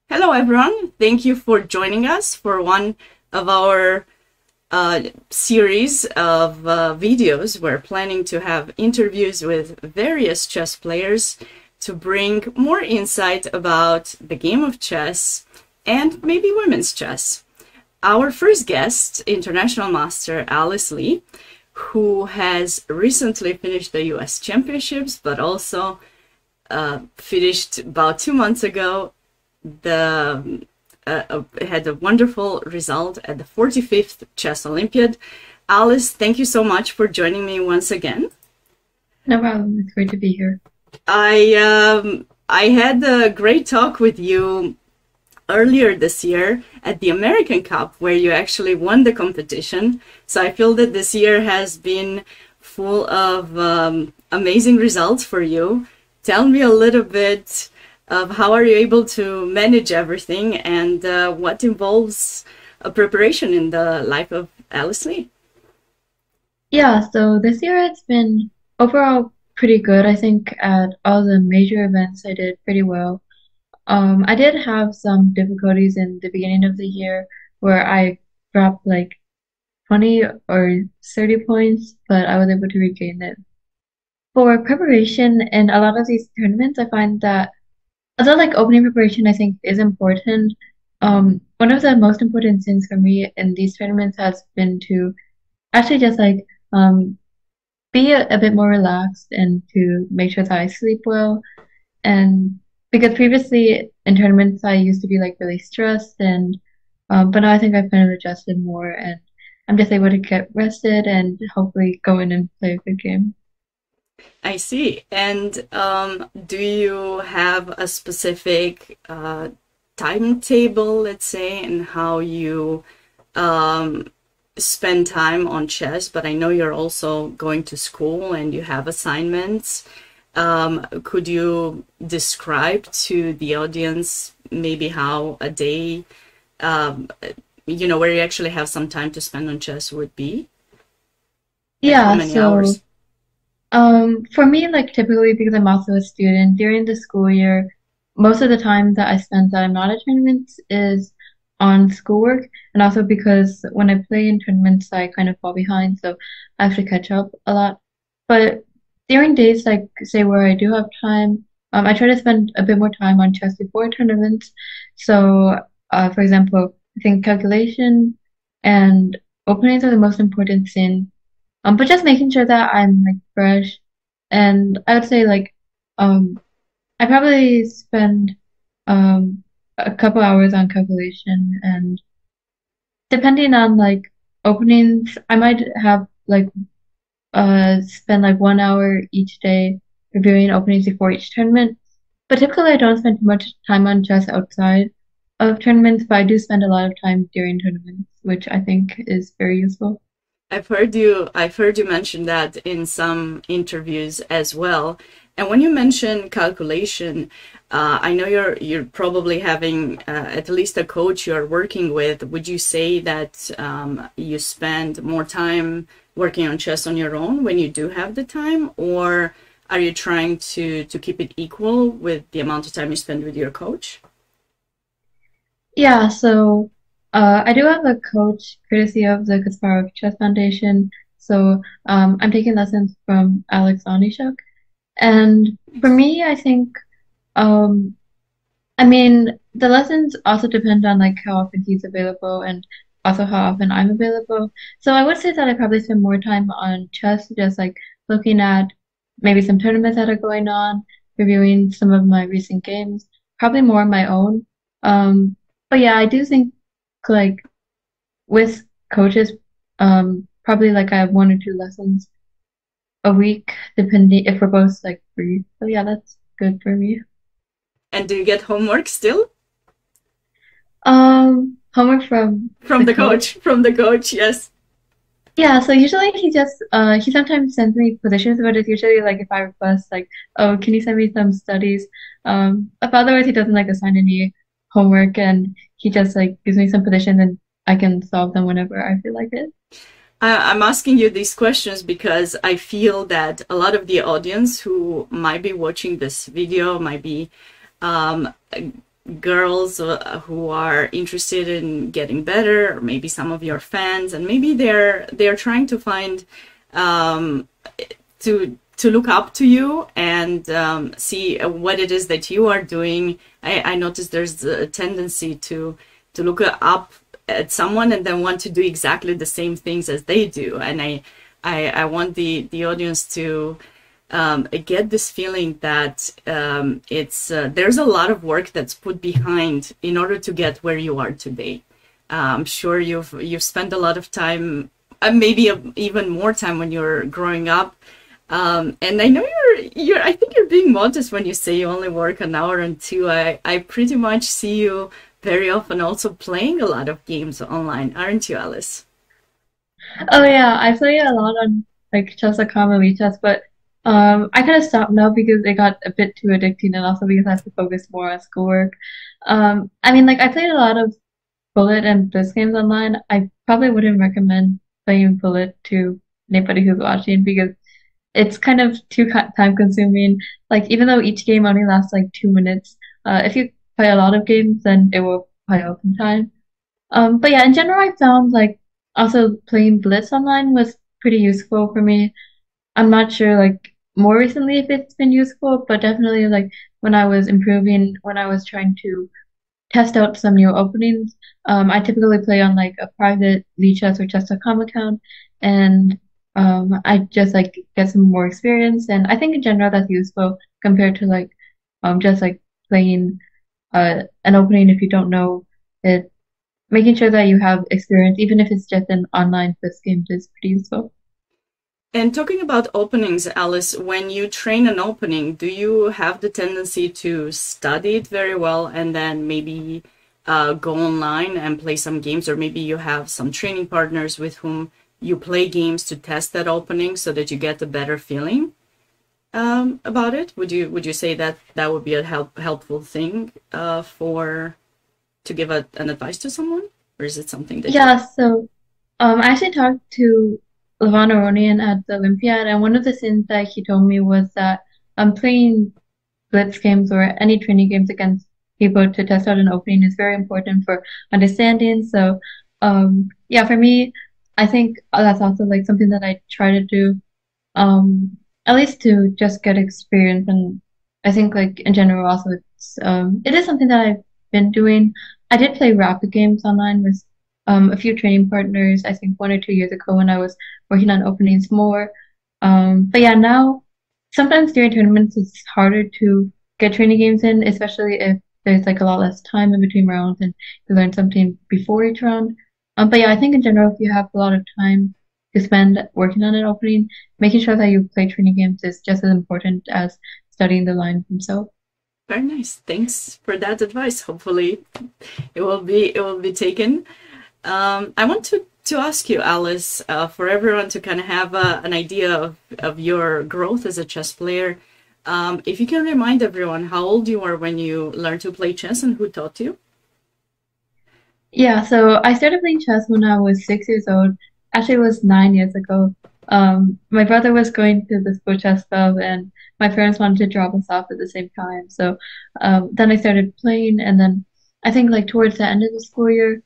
Hello, everyone. Thank you for joining us for one of our series of videos. We're planning to have interviews with various chess players to bring more insight about the game of chess and maybe women's chess. Our first guest, International Master Alice Lee, who has recently finished the US Championships, but also finished about 2 months ago had a wonderful result at the 45th Chess Olympiad. Alice, thank you so much for joining me once again. No problem. It's great to be here. I had a great talk with you earlier this year at the American Cup, where you actually won the competition. So I feel that this year has been full of amazing results for you. Tell me a little bit of how are you able to manage everything and what involves a preparation in the life of Alice Lee. Yeah, so this year it's been overall pretty good. I think at all the major events I did pretty well. I did have some difficulties in the beginning of the year where I dropped like 20 or 30 points, but I was able to regain it. For preparation in a lot of these tournaments, I find that although like opening preparation I think is important, one of the most important things for me in these tournaments has been to actually just like be a bit more relaxed and to make sure that I sleep well. And because previously in tournaments I used to be like really stressed and but now I think I've kind of adjusted more and I'm just able to get rested and hopefully go in and play a good game. I see. And do you have a specific timetable, let's say, in how you spend time on chess? But I know you're also going to school and you have assignments. Could you describe to the audience maybe how a day, where you actually have some time to spend on chess would be? Like how Yeah, many so hours? for me, like typically because I'm also a student during the school year, most of the time that I spend that I'm not at tournaments is on schoolwork, and also because when I play in tournaments, I kind of fall behind, so I have to catch up a lot. But during days like say where I do have time, I try to spend a bit more time on chess before tournaments. So, for example, I think calculation and openings are the most important thing, but just making sure that I'm like fresh. And I would say like um I probably spend a couple hours on calculation and depending on like openings, I might have like spend like 1 hour each day reviewing openings before each tournament. But typically I don't spend too much time on chess outside of tournaments, but I do spend a lot of time during tournaments, which I think is very useful. I've heard you mention that in some interviews as well. And when you mention calculation, I know you're probably having at least a coach you're working with. Would you say that you spend more time working on chess on your own when you do have the time, or are you trying to keep it equal with the amount of time you spend with your coach? Yeah, so I do have a coach courtesy of the Kasparov Chess Foundation. So I'm taking lessons from Alex Onishuk. And for me, I think, um, I mean, the lessons also depend on like how often he's available and also how often I'm available. So I would say that I probably spend more time on chess, just like looking at maybe some tournaments that are going on, reviewing some of my recent games, probably more on my own. But yeah, I do think like with coaches, probably like I have 1 or 2 lessons a week, depending if we're both like free. So yeah, that's good for me. And do you get homework still Homework from from the the coach. coach? From the coach, yes. Yeah, so usually he just he sometimes sends me positions, but it's usually like if I request like, oh, can you send me some studies? But otherwise he doesn't like assign any homework and he just like gives me some positions and I can solve them whenever I feel like it. I'm asking you these questions because I feel that a lot of the audience who might be watching this video might be um, girls who are interested in getting better, or maybe some of your fans, and maybe they're trying to find um, to look up to you and see what it is that you are doing. I noticed there's a tendency to look up at someone and then want to do exactly the same things as they do, and I want the audience to get this feeling that it's there's a lot of work that's put behind in order to get where you are today. I'm sure you've spent a lot of time, maybe even more time when you're growing up. And I know you're I think you're being modest when you say you only work an hour and two. I pretty much see you very often also playing a lot of games online, aren't you, Alice? Oh yeah, I play a lot on like chess.com and WeChess, but I kind of stopped now because it got a bit too addicting, and also because I have to focus more on schoolwork. I mean, like I played a lot of Bullet and Blitz games online. I probably wouldn't recommend playing Bullet to anybody who's watching because it's kind of too time consuming. Like even though each game only lasts like 2 minutes, if you play a lot of games, then it will pile up in time. But yeah, in general, I found like also playing Blitz online was pretty useful for me. I'm not sure like more recently if it's been useful, but definitely like when I was improving, when I was trying to test out some new openings, I typically play on like a private Chess or chess.com account, and I just like get some more experience. And I think in general that's useful compared to like just like playing an opening if you don't know it. Making sure that you have experience, even if it's just an online quiz game, is pretty useful. And talking about openings, Alice, when you train an opening, do you have the tendency to study it very well and then maybe go online and play some games, or maybe you have some training partners with whom you play games to test that opening so that you get a better feeling about it? Would you say that that would be a helpful thing for to give an advice to someone, or is it something that you? Yeah, so I actually talked to Levon Aronian at the Olympiad, and one of the things that he told me was that playing blitz games or any training games against people to test out an opening is very important for understanding. So, yeah, for me, I think that's also like something that I try to do, at least to just get experience. And I think like in general, also it is something that I've been doing. I did play rapid games online with a few training partners, I think 1 or 2 years ago when I was working on openings more. But yeah, now sometimes during tournaments it's harder to get training games in, especially if there's like a lot less time in between rounds and you learn something before each round. But yeah, I think in general, if you have a lot of time to spend working on an opening, making sure that you play training games is just as important as studying the lines themselves. Very nice. Thanks for that advice. Hopefully, it will be taken. I want to ask you, Alice, for everyone to kind of have an idea of your growth as a chess player. If you can remind everyone how old you were when you learned to play chess and who taught you. Yeah, so I started playing chess when I was 6 years old. Actually, it was 9 years ago. My brother was going to the school chess club, and my parents wanted to drop us off at the same time. So then I started playing, and then I think like towards the end of the school year,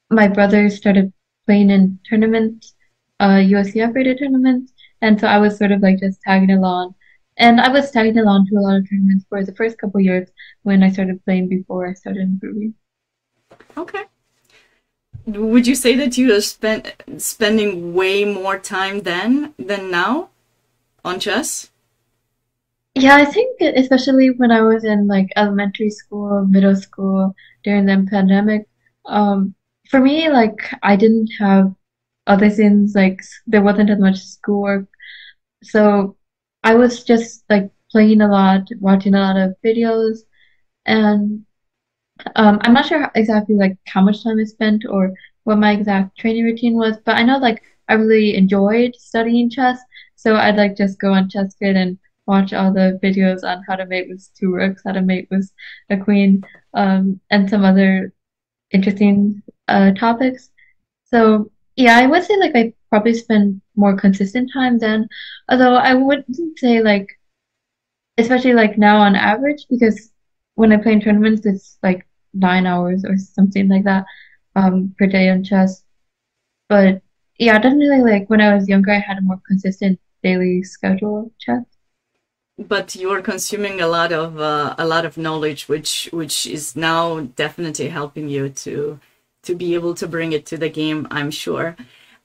my brother started playing in tournaments, USCF rated tournaments, and so I was sort of like just tagging along. And I was tagging along to a lot of tournaments for the first couple years when I started playing before I started improving. Okay. Would you say that you are spending way more time then than now on chess? Yeah, I think especially when I was in like elementary school, middle school during the pandemic, for me, like I didn't have other things, like there wasn't as much schoolwork. So I was just like playing a lot, watching a lot of videos, and I'm not sure exactly like how much time I spent or what my exact training routine was, but I know like I really enjoyed studying chess, so I'd like just go on ChessFit and watch all the videos on how to mate with two rooks, how to mate with a queen, and some other interesting topics. So yeah, I would say like I probably spend more consistent time then, although I wouldn't say like especially like now on average because when I play in tournaments, it's like 9 hours or something like that per day on chess. But yeah, definitely like when I was younger, I had a more consistent daily schedule of chess. But you're consuming a lot of knowledge, which is now definitely helping you to be able to bring it to the game, I'm sure.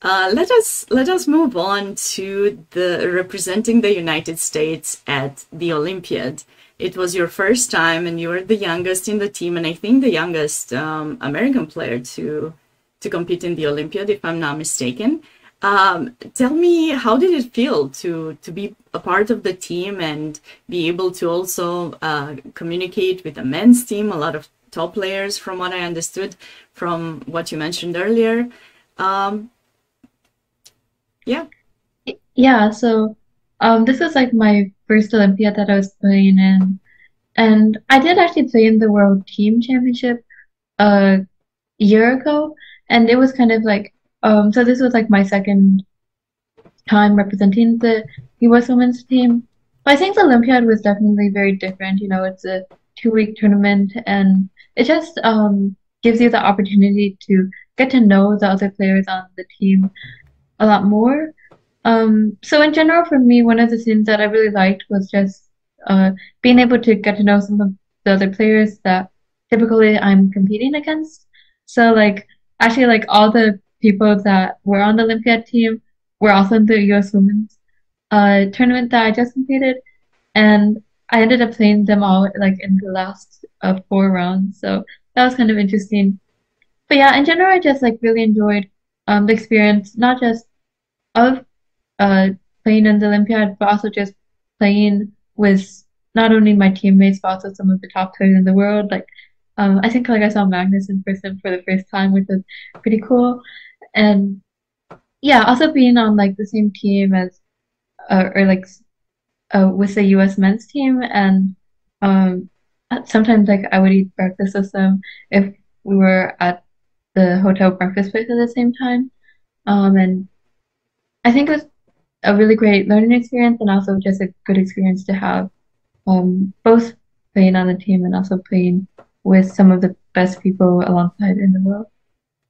Let us move on to the representing the United States at the Olympiad. It was your first time, and you were the youngest in the team, and I think the youngest American player to compete in the Olympiad, if I'm not mistaken. Tell me, how did it feel to be a part of the team and be able to also communicate with the men's team, a lot of top players, from what I understood from what you mentioned earlier. Um, yeah, Yeah, so this was like my first Olympiad that I was playing in. And I did actually play in the World Team Championship a year ago. And it was kind of like, so this was like my second time representing the US women's team. But I think the Olympiad was definitely very different. You know, it's a 2 week tournament and it just gives you the opportunity to get to know the other players on the team a lot more. So in general, for me, one of the things that I really liked was just being able to get to know some of the other players that typically I'm competing against. So like actually like all the people that were on the Olympiad team were also in the US Women's tournament that I just completed, and I ended up playing them all like in the last 4 rounds. So that was kind of interesting. But yeah, in general, I just like really enjoyed the experience, not just of uh, playing in the Olympiad, but also just playing with not only my teammates, but also some of the top players in the world. Like, I think like I saw Magnus in person for the first time, which was pretty cool. And yeah, also being on like the same team as, or like with the U.S. men's team, and um, sometimes like I would eat breakfast with them if we were at the hotel breakfast place at the same time. And I think it was a really great learning experience and also just a good experience to have both playing on the team and also playing with some of the best people alongside in the world.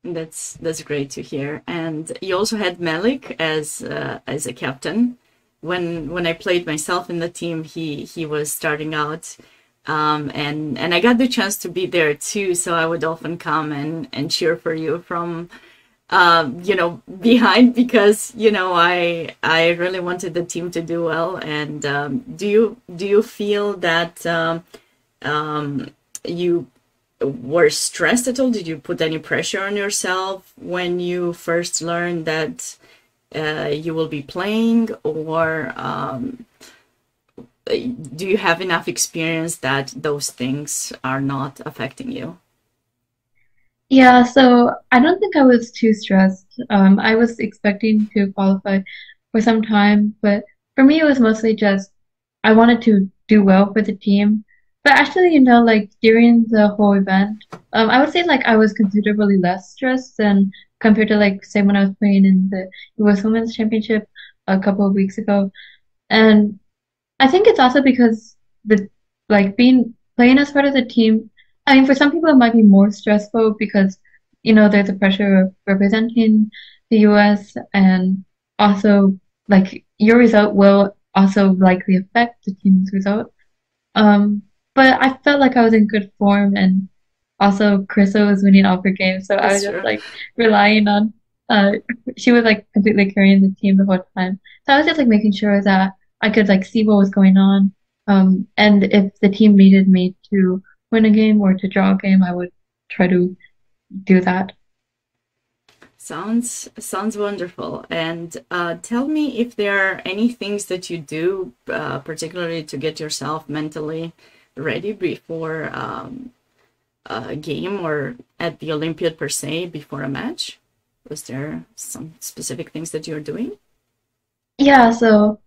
that's great to hear. And you also had Malik as a captain. When I played myself in the team, he was starting out, and I got the chance to be there too. So I would often come and cheer for you from behind, because I really wanted the team to do well. And do you feel that you were stressed at all? Did you put any pressure on yourself when you first learned that you will be playing, or do you have enough experience that those things are not affecting you? Yeah, so I don't think I was too stressed. I was expecting to qualify for some time, but for me, it was mostly just I wanted to do well for the team. But actually, like during the whole event, I would say like I was considerably less stressed than compared to like say when I was playing in the US Women's Championship a couple of weeks ago. And I think it's also because the like being playing as part of the team. I mean, for some people it might be more stressful because there's a pressure of representing the U.S. and also like your result will also likely affect the team's result. Um, but I felt like I was in good form, and also Crystal was winning all her games, so I was That's just true. like relying on. Uh, she was like completely carrying the team the whole time, so I was just like making sure that I could like see what was going on. And if the team needed me to win a game or to draw a game, I would try to do that. Sounds wonderful. And tell me if there are any things that you do, particularly to get yourself mentally ready before a game or at the Olympiad per se, before a match. Was there some specific things that you're doing? Yeah, so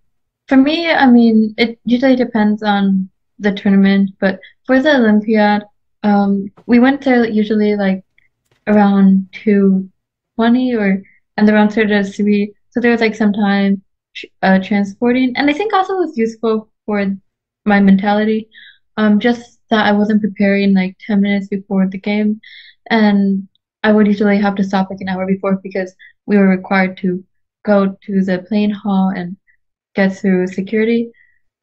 for me, I mean, it usually depends on the tournament, but for the Olympiad, we went there usually like around 2:20 or and around sort of three. So there was like some time transporting, and I think also it was useful for my mentality. Just that I wasn't preparing like 10 minutes before the game, and I would usually have to stop like an hour before because we were required to go to the playing hall and get through security.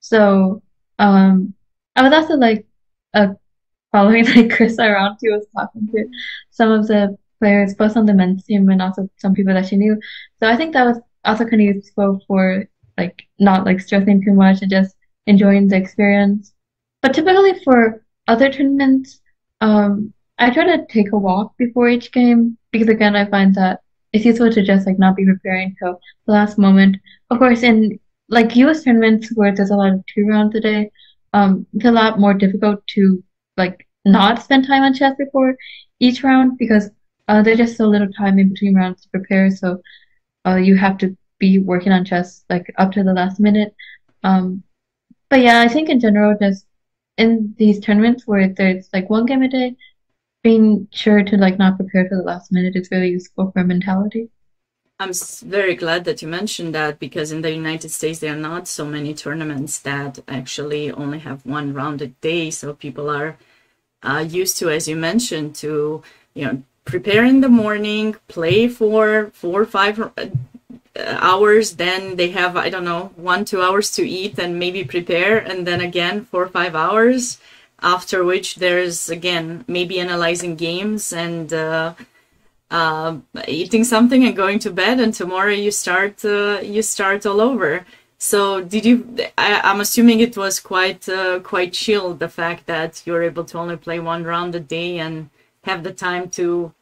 So I was also like uh, following like Chris around. She was talking to some of the players, both on the men's team and also some people that she knew. So I think that was also kind of useful for like not like stressing too much and just enjoying the experience. But typically for other tournaments, I try to take a walk before each game because again, I find that it's useful to just like not be preparing till the last moment. Of course, in like US tournaments where there's a lot of 2 rounds a day, it's a lot more difficult to like not spend time on chess before each round because there's just so little time in between rounds to prepare. So you have to be working on chess like up to the last minute. Um, but yeah, I think in general, just in these tournaments where there's like 1 game a day, being sure to like not prepare to the last minute is really useful for mentality. I'm very glad that you mentioned that because in the United States there are not so many tournaments that actually only have 1 round a day. So people are used to, as you mentioned, to prepare in the morning, play for 4 or 5 hours, then they have, I don't know, 1 2 hours to eat and maybe prepare, and then again 4 or 5 hours. After which there's again maybe analyzing games and eating something and going to bed, and tomorrow you start all over. So did you? I'm assuming it was quite chill, the fact that you're able to only play 1 round a day and have the time to,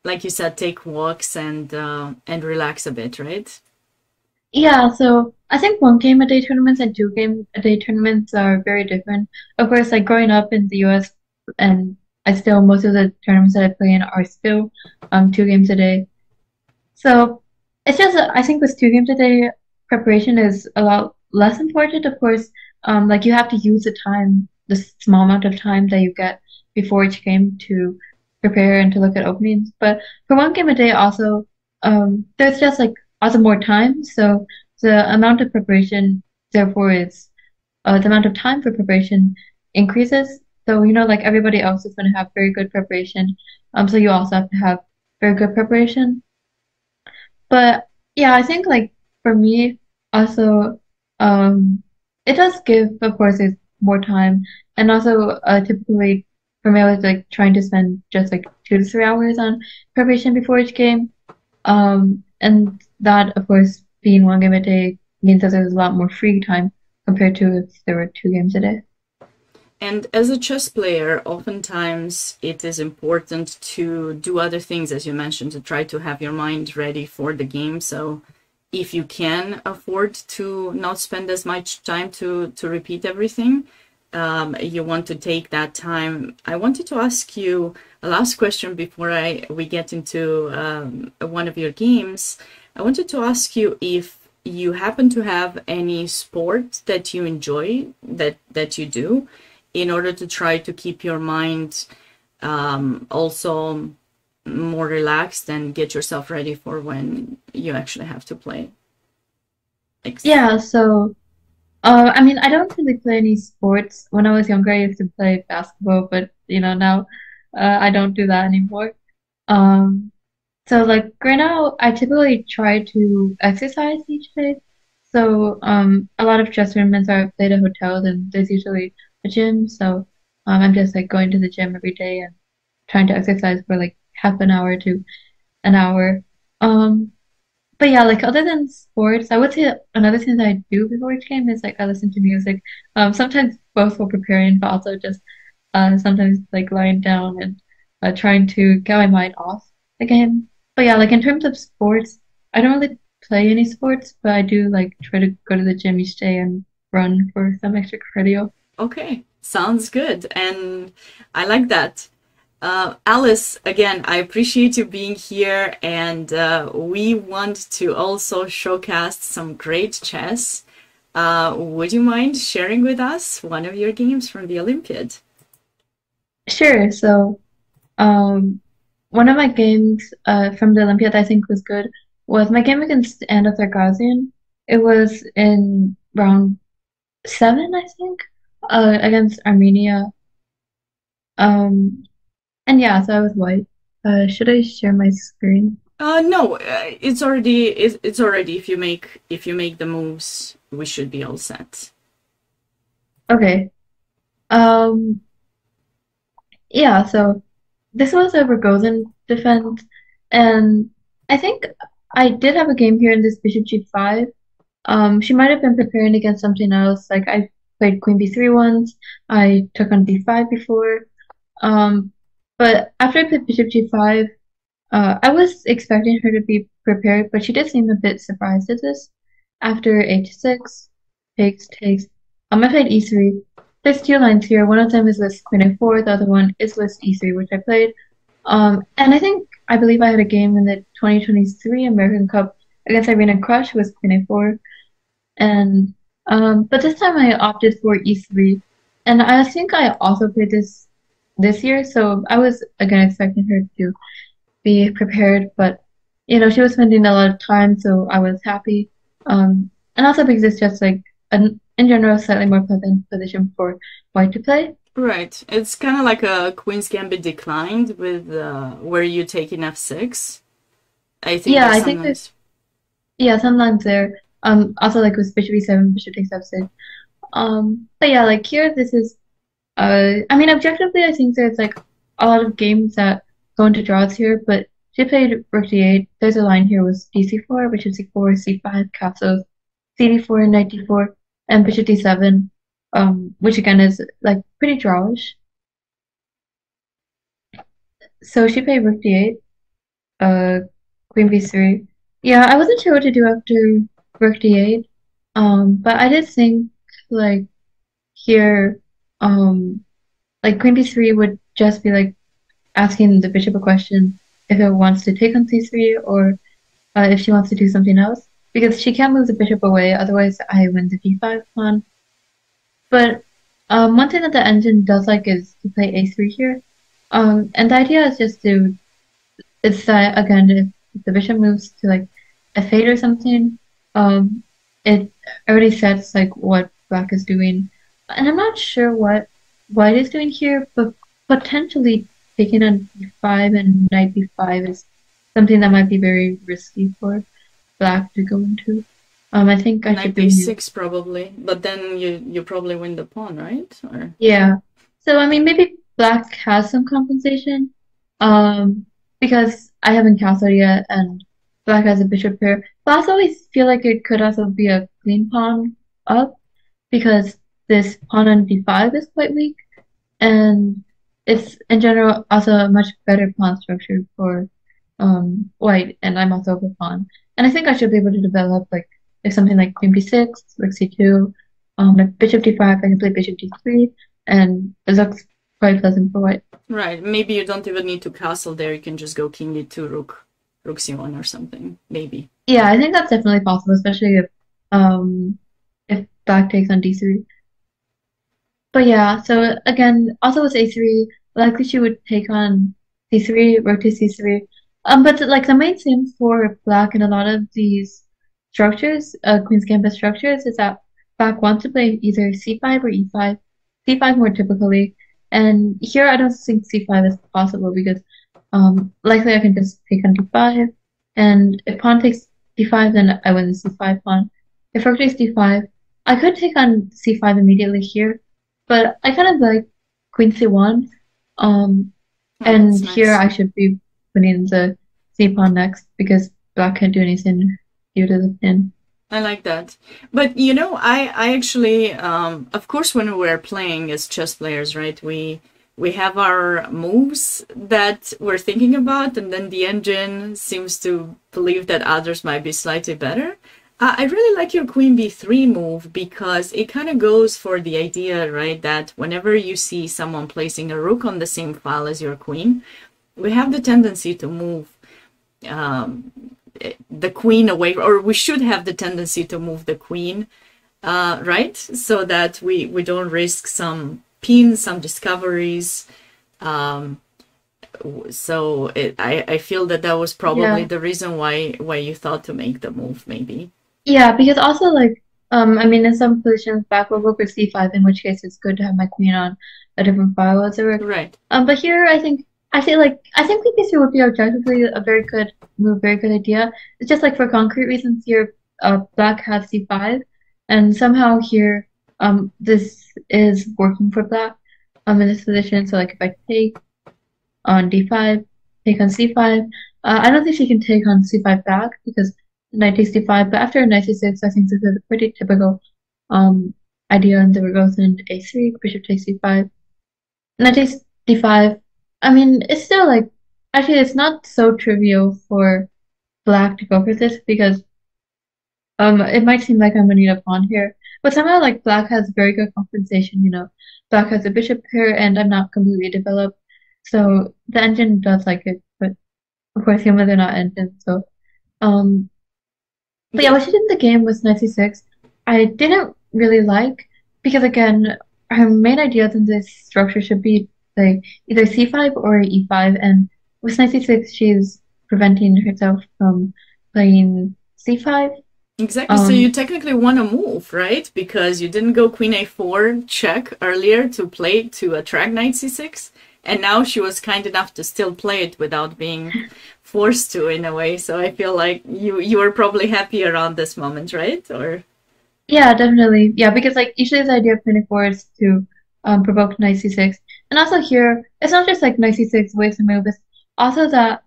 like you said, take walks and relax a bit, right? Yeah, so I think 1 game a day tournaments and 2 game a day tournaments are very different. Of course, like growing up in the US and I still most of the tournaments that I play in are still 2 games a day. So it's just I think with 2 games a day, preparation is a lot less important. Of course, like you have to use the time, the small amount of time that you get before each game to prepare and to look at openings. But for 1 game a day, also, there's just like also more time. So the amount of preparation, therefore, is the amount of time for preparation increases. So like everybody else is going to have very good preparation. So you also have to have very good preparation. But yeah, I think like for me also it does give of course it's more time and also typically for me I was like trying to spend just like 2 to 3 hours on preparation before each game. And that of course being 1 game a day means that there's a lot more free time compared to if there were 2 games a day. And as a chess player, oftentimes it is important to do other things, as you mentioned, to try to have your mind ready for the game. So if you can afford to not spend as much time to repeat everything, you want to take that time. I wanted to ask you a last question before we get into one of your games. I wanted to ask you if you happen to have any sport that you enjoy, that you do, in order to try to keep your mind also more relaxed and get yourself ready for when you actually have to play. Yeah, so I mean, I don't really play any sports. When I was younger, I used to play basketball, but now I don't do that anymore. Um, so like right now, I typically try to exercise each day. So a lot of chess tournaments are played at hotels, and there's usually a gym. So I'm just like going to the gym every day and trying to exercise for like half an hour to an hour. Um, but yeah, like other than sports, I would say another thing that I do before each game is like I listen to music. Sometimes both while preparing, but also just sometimes like lying down and trying to get my mind off the game. But yeah, like in terms of sports, I don't really play any sports, but I do like try to go to the gym each day and run for some extra cardio. Okay, sounds good. And I like that. Alice, again, I appreciate you being here, and we want to also showcase some great chess. Would you mind sharing with us one of your games from the Olympiad? Sure. So um, one of my games from the Olympiad I think was good was my game against Anna Sargysian. It was in round 7, I think, against Armenia. Um, and yeah, so I was white. Should I share my screen? No, it's already if you make the moves, we should be all set. Okay. Um, yeah, so this was a Rogozin defense, and I think I did have a game here in this bishop g5. She might have been preparing against something else. Like I played queen b3 once. I took on d5 before. Um, but after I played bishop g5, I was expecting her to be prepared, but she did seem a bit surprised at this. After h6, takes. I played e3. There's two lines here. One of them is list queen a4. The other one is list e3, which I played. And I believe I had a game in the 2023 American Cup against Irina Crush with queen a4. And but this time I opted for e3. And I think I also played this year, so I was again expecting her to be prepared, but she was spending a lot of time, so I was happy. And also because it's just like in general slightly more pleasant position for white to play. Right. It's kind of like a Queen's Gambit declined with where you take in f6. I think Yeah, there's I some think that nice. yeah, sometimes there. Also like with bishop e7, bishop takes f6. But yeah, like here this is I mean objectively I think there's like a lot of games that go into draws here, but she played rook d8. There's a line here with dc4, bishop c4, c5, castles, CD4 knight d4, and bishop d7, which again is like pretty drawish. So she played rook d8, uh, queen b3. Yeah, I wasn't sure what to do after rook d8, but I did think like here, um, like queen b3 would just be like asking the bishop a question if it wants to take on c3 or if she wants to do something else, because she can't move the bishop away, otherwise I win the d5 pawn. But one thing that the engine does like is to play a3 here. And the idea is just to, it's that again, if the bishop moves to like f8 or something, um, it already sets like what black is doing. And I'm not sure what white is doing here, but potentially taking on d5 and knight b5 is something that might be very risky for black to go into. I think I should Knight be new. b6 probably, but then you probably win the pawn, right? Or Yeah. So I mean, maybe black has some compensation, um, because I haven't castled yet, and black has a bishop pair. But I also always feel like it could also be a queen pawn up because this pawn on d5 is quite weak, and it's in general also a much better pawn structure for white, and I'm also a pawn. And I think I should be able to develop like something like queen b6, rook c2, like bishop d5, I can play bishop d3, and it looks quite pleasant for white. right, maybe you don't even need to castle there. You can just go king e2, rook c1 or something. Maybe. Yeah, I think that's definitely possible, especially if black takes on d3. But yeah, so again, also with a3, likely she would take on c3, rook to c3. But like the main thing for black in a lot of these structures, Queen's Gambit structures, is that black wants to play either c5 or e5, c5 more typically. And here I don't think c5 is possible because likely I can just take on d5, and if pawn takes d5, then I win the c5 pawn. If rook takes d5, I could take on c5 immediately here, but I kind of like Queen C1. Um, Oh, that's and here nice. I should be putting the C pawn next because black can't do anything due to the pin. I like that. But you know, I actually, of course, when we're playing as chess players, right, we have our moves that we're thinking about, and then the engine seems to believe that others might be slightly better. I really like your queen b3 move because it kind of goes for the idea, right, that whenever you see someone placing a rook on the same file as your queen, we have the tendency to move um, the queen away, or we should have the tendency to move the queen, right? So that we don't risk some pins, some discoveries. Um, I feel that that was probably Yeah. the reason why you thought to make the move, maybe. Yeah, because also like I mean in some positions black will go for C5, in which case it's good to have my queen on. a different file as it were. Right. But here I think queen b3 would be objectively a very good move, very good idea. It's just like for concrete reasons here, black has c5, and somehow here this is working for black in this position. So like if I take on d5, take on c5. I don't think she can take on c5 back because knight takes d5, but after knight c6, I think this is a pretty typical um, idea, and there goes into a3, bishop takes c5, knight takes d5. I mean, it's still like, actually, it's not so trivial for black to go for this because it might seem like I'm gonna need a pawn here, but somehow like black has very good compensation, you know. Black has a bishop here, and I'm not completely developed, so the engine does like it, but of course humans are not engines, so um but yeah, Yeah. what she did in the game was knight c6. I didn't really like because again, her main ideas in this structure should be like either c5 or e5, and with knight c6, she's preventing herself from playing c5. Exactly. So you Um, technically want to move, right? Because you didn't go queen a4 check earlier to play to attract knight c6, and now she was kind enough to still play it without being forced to in a way. So I feel like you were probably happy around this moment, right? Or Yeah, definitely. Yeah, because like usually the idea of pinning four is to provoke knight c6. And also here, it's not just like knight c6 ways to move, it's also that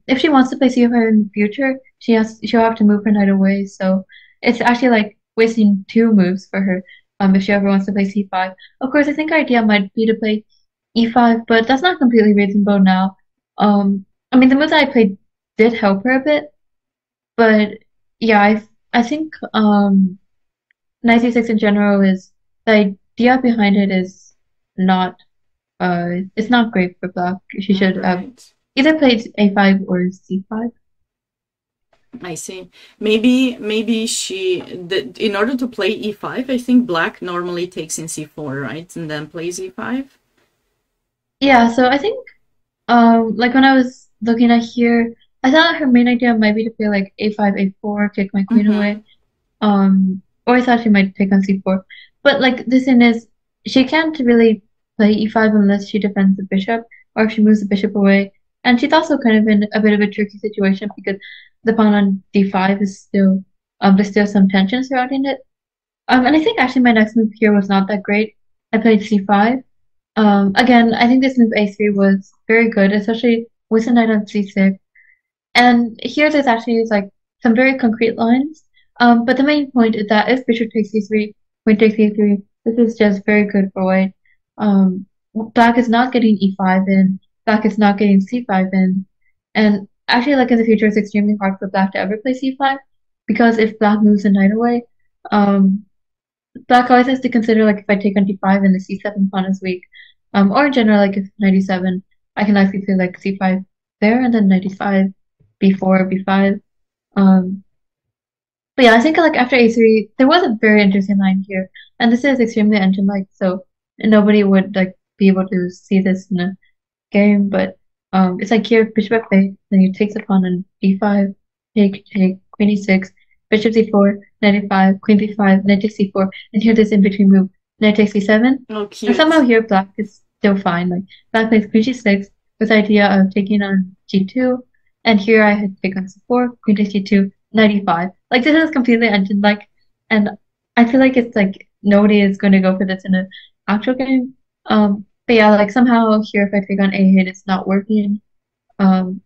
if she wants to play c5 in the future, she'll have to move her knight away. So it's actually like wasting two moves for her if she ever wants to play c5. Of course, I think our idea might be to play e5, but that's not completely reasonable now. I mean the moves that I played did help her a bit, but yeah, I think 96 in general is the idea behind it is not it's not great for black. She should have right. either played a5 or c5. I see. Maybe in order to play e5, I think black normally takes in c4, right? And then plays e5. Yeah, so I think like when I was looking at here, I thought her main idea might be to play like a5, a4, take my queen Mm-hmm. away. Or I thought she might take on c4. But like the thing is, she can't really play e5 unless she defends the bishop or if she moves the bishop away. And she's also kind of in a bit of a tricky situation because the pawn on d5 is still there's still some tension surrounding it. And I think actually my next move here was not that great. I played c5. Again, I think this move a3 was very good, especially with the knight on c6. And here there's actually like some very concrete lines. But the main point is that if bishop takes c3, queen takes c3, this is just very good for white. Black is not getting e5 in, black is not getting c5 in. And actually, like in the future, it's extremely hard for black to ever play c5 because if black moves the knight away, um, black always has to consider like if I take on d5 and the c7 pawn is weak. Or in general, like if knight e7, I can actually play like c5 there and then knight e5, b4, b5. Um, but yeah, I think like after a3, there was a very interesting line here, and this is extremely engine-like, so nobody would like be able to see this in a game. But it's like here, bishop f8, then you take the pawn on d5, take, queen e6, bishop c4, knight e5, queen b5, knight takes c4, and here this in-between move, knight takes c7, Oh, and somehow cute. here black is still fine. Like black plays queen g6 with the idea of taking on g2, and here I had take on c4, queen takes g2, knight e5. Like this is completely engine-like, and I feel like it's like nobody is going to go for this in an actual game. But yeah, like somehow here if I take on a8, it's not working. Um,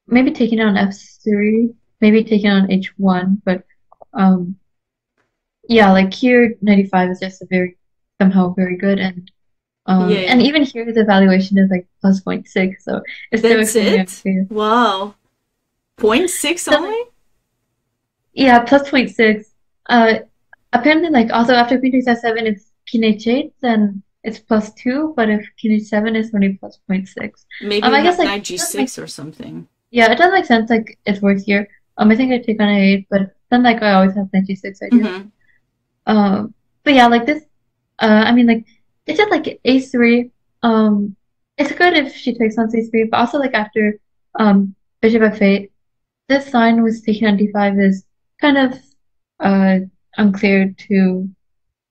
maybe taking on f3, maybe taking on h1, but um, yeah, like here 95 is just a very somehow very good, and Yeah. even here the valuation is like plus zero point 0.6, so it's still That's extremely it? unfair. Wow. Point 0.6 So like only? yeah, plus zero point 0.6. Uh, apparently like also after queen takes f7, if king h8, then it's plus 2, but if king h7 it's only plus zero point 0.6. Maybe you I guess have like knight it doesn't make g6 or something. Yeah, it does make sense. Like it's worth here. I think I take on a8, but then like I always have 96 idea. Mm-hmm. Um, but yeah, like this. I mean, like it's just like a3. It's good if she takes on c3, but also like after bishop f8, this sign was taken on d5 is kind of uh unclear to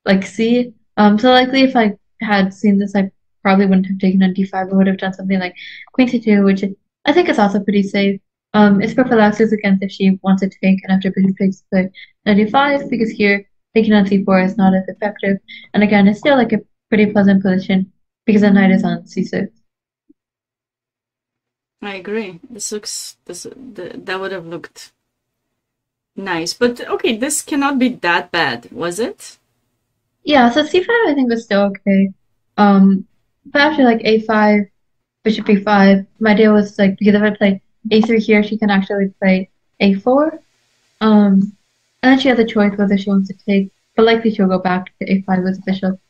like see. So likely if I had seen this, I probably wouldn't have taken on d5. I would have done something like queen c2, which I think is also pretty safe. It's prophylaxis against if she wants to take and after bishop takes the knight d5, because here taking on c4 is not as effective. And again, it's still like a pretty pleasant position because the knight is on c6. I agree. That would have looked nice. But okay, this cannot be that bad, was it? Yeah, so c5 I think was still okay. But after like a5, bishop b5, my idea was like, because if I play a3 here, she can actually play a4. And then she has a choice whether she wants to take, but likely she'll go back to a5 with the bishop.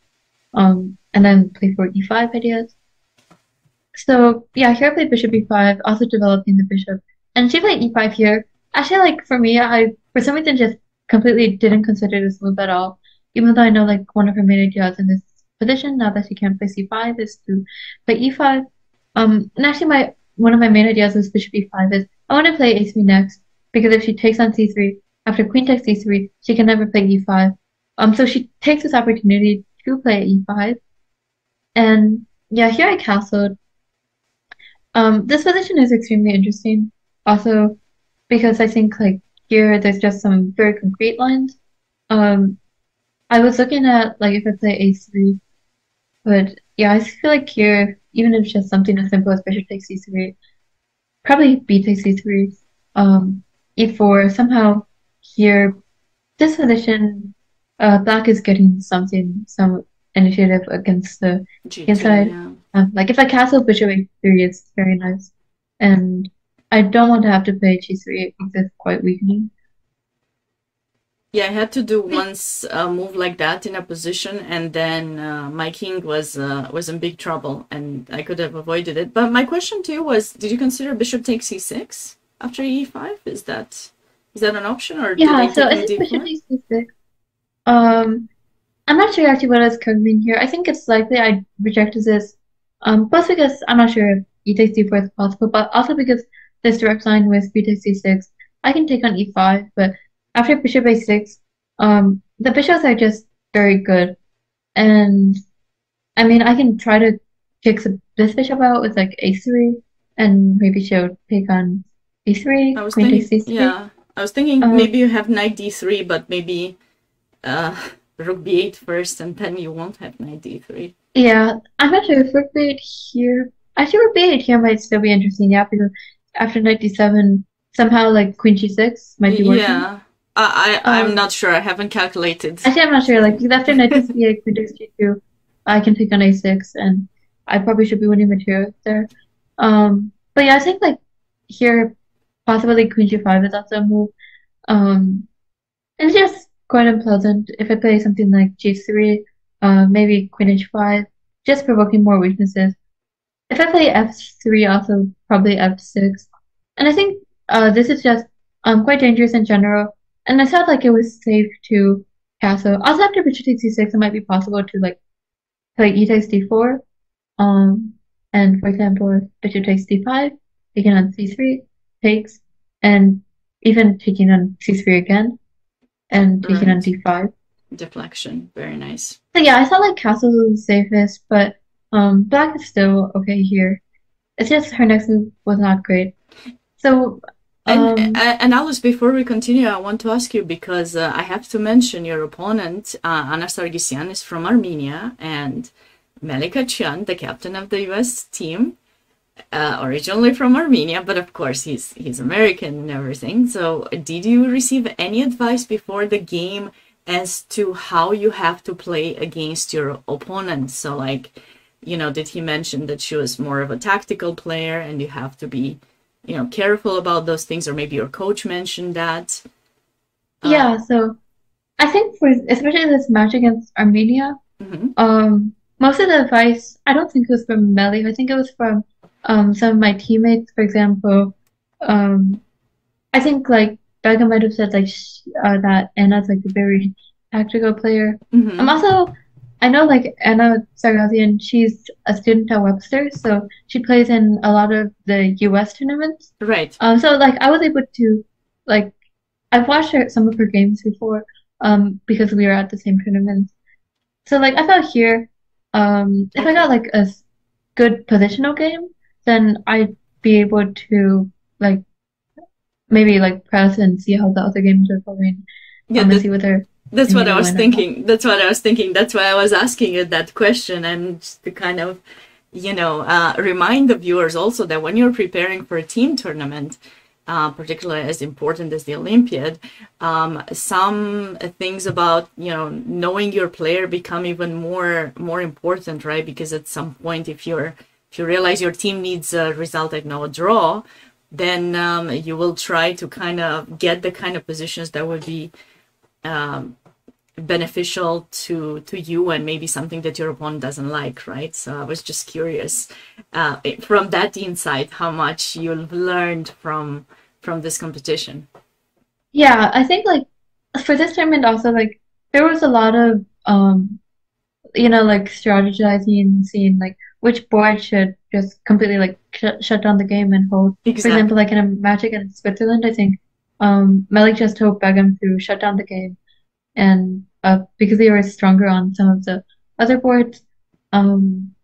And then play for e5 ideas. So yeah, here I played bishop e5, also developing the bishop. And she played e5 here. Actually, like for me, I for some reason just completely didn't consider this move at all. Even though I know like one of her main ideas in this position, now that she can't play c5, is to play e5. And actually my one of my main ideas with bishop e5 is I want to play a3 next, because if she takes on c3, after queen takes c3, she can never play e5. So she takes this opportunity to play e5. And yeah, here I castled. This position is extremely interesting. Also, because I think like here there's just some very concrete lines. Um, I was looking at like if I play a3, but yeah, I feel like here, even if it's just something as simple as bishop takes c3, probably b takes c3, e4. Somehow here, this position, black is getting some initiative against the G2, inside. yeah. Like if I castle bishop a3, it's very nice, and I don't want to have to play g3 because it's quite weakening. Yeah, I had to do once a move like that in a position, and then my king was in big trouble, and I could have avoided it. But my question to you was: did you consider bishop takes c6 after e5? Is that an option, or did Yeah, they so take I in think bishop d4? takes c6. Um, I'm not sure actually what is covering here. I think it's likely I rejected this, both because I'm not sure if e takes d4 is possible, but also because this direct line with b takes c6, I can take on e5, but after bishop a6, the bishops are just very good, and I mean I can try to kick this bishop out with like a3, and maybe she'll take on I a3, was queen takes thinking, c3. yeah, I was thinking Um, maybe you have knight d3, but maybe uh, rook b8 first, and then you won't have knight d3. Yeah, I'm not sure if rook b8 here. Actually, rook b8 here might still be interesting, yeah, because after knight d7, somehow like queen g6 might be working. Yeah, I'm Um, not sure. I haven't calculated. Actually, I'm not sure. Like because after knight takes b8, queen takes g2, I can take on a6, and I probably should be winning material there. But yeah, I think like here, possibly queen g5 is also a move. Um, it's just quite unpleasant if I play something like g3, maybe queen h5, just provoking more weaknesses. If I play f3, also probably f6. And I think this is just quite dangerous in general. And I felt like it was safe to castle. Also after bishop takes c6, it might be possible to like play e takes d4. Um, and for example, if bishop takes d5, taking on c3, takes, and even taking on c3 again, and taking on Right. d5. Deflection. Very nice. So yeah, I felt like castle was the safest, but black is still okay here. It's just her next move was not great. So, And Alice, before we continue, I want to ask you because I have to mention your opponent, Anna Sargysian, is from Armenia, and Melika Chian, the captain of the U.S. team, originally from Armenia, but of course he's American and everything. So, did you receive any advice before the game as to how you have to play against your opponent? So, like, did he mention that she was more of a tactical player and you have to be careful about those things, or maybe your coach mentioned that? yeah, so I think for especially this match against Armenia, Mhm. most of the advice I don't think it was from Melly. I think it was from some of my teammates. For example, um, I think like Becca might have said like that Anna's like a very tactical player. Mhm. Also I know like Anna Sargysian, she's a student at Webster, so she plays in a lot of the US tournaments. Right. So like I was able to like I've watched some of her games before, because we were at the same tournaments. So like I felt here, If I got Okay. like good positional game, then I'd be able to like maybe like press and see how the other games are going, Yeah, and see whether I that's need what I to was win or not. thinking. That's what I was thinking. That's why I was asking you that question, and just to kind of, remind the viewers also that when you're preparing for a team tournament, particularly as important as the Olympiad, some things about knowing your player become even more important, right? Because at some point, if you realize your team needs a result like no draw, then you will try to kind of get the kind of positions that would be beneficial to you and maybe something that your opponent doesn't like, right? So I was just curious from that insight how much you've learned from this competition. Yeah, I think like for this tournament also like there was a lot of like strategizing and seeing like which board should just completely like shut down the game and hold. For example, Exactly. like in a match against Switzerland, I think Malik just told Begum to shut down the game and because they were stronger on some of the other boards. Um,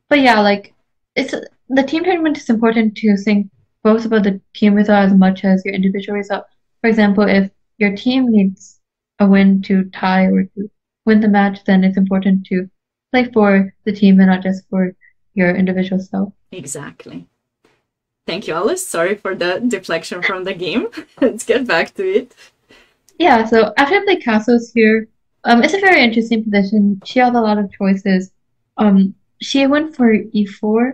but yeah, like it's the team tournament is important to think both about the team result as much as your individual result. For example, if your team needs a win to tie or to win the match, then it's important to play for the team and not just for your individual self. Exactly. Thank you, Alice. Sorry for the deflection from the game. Let's get back to it. Yeah, so after I played castles here, it's a very interesting position. She had a lot of choices. She went for e4.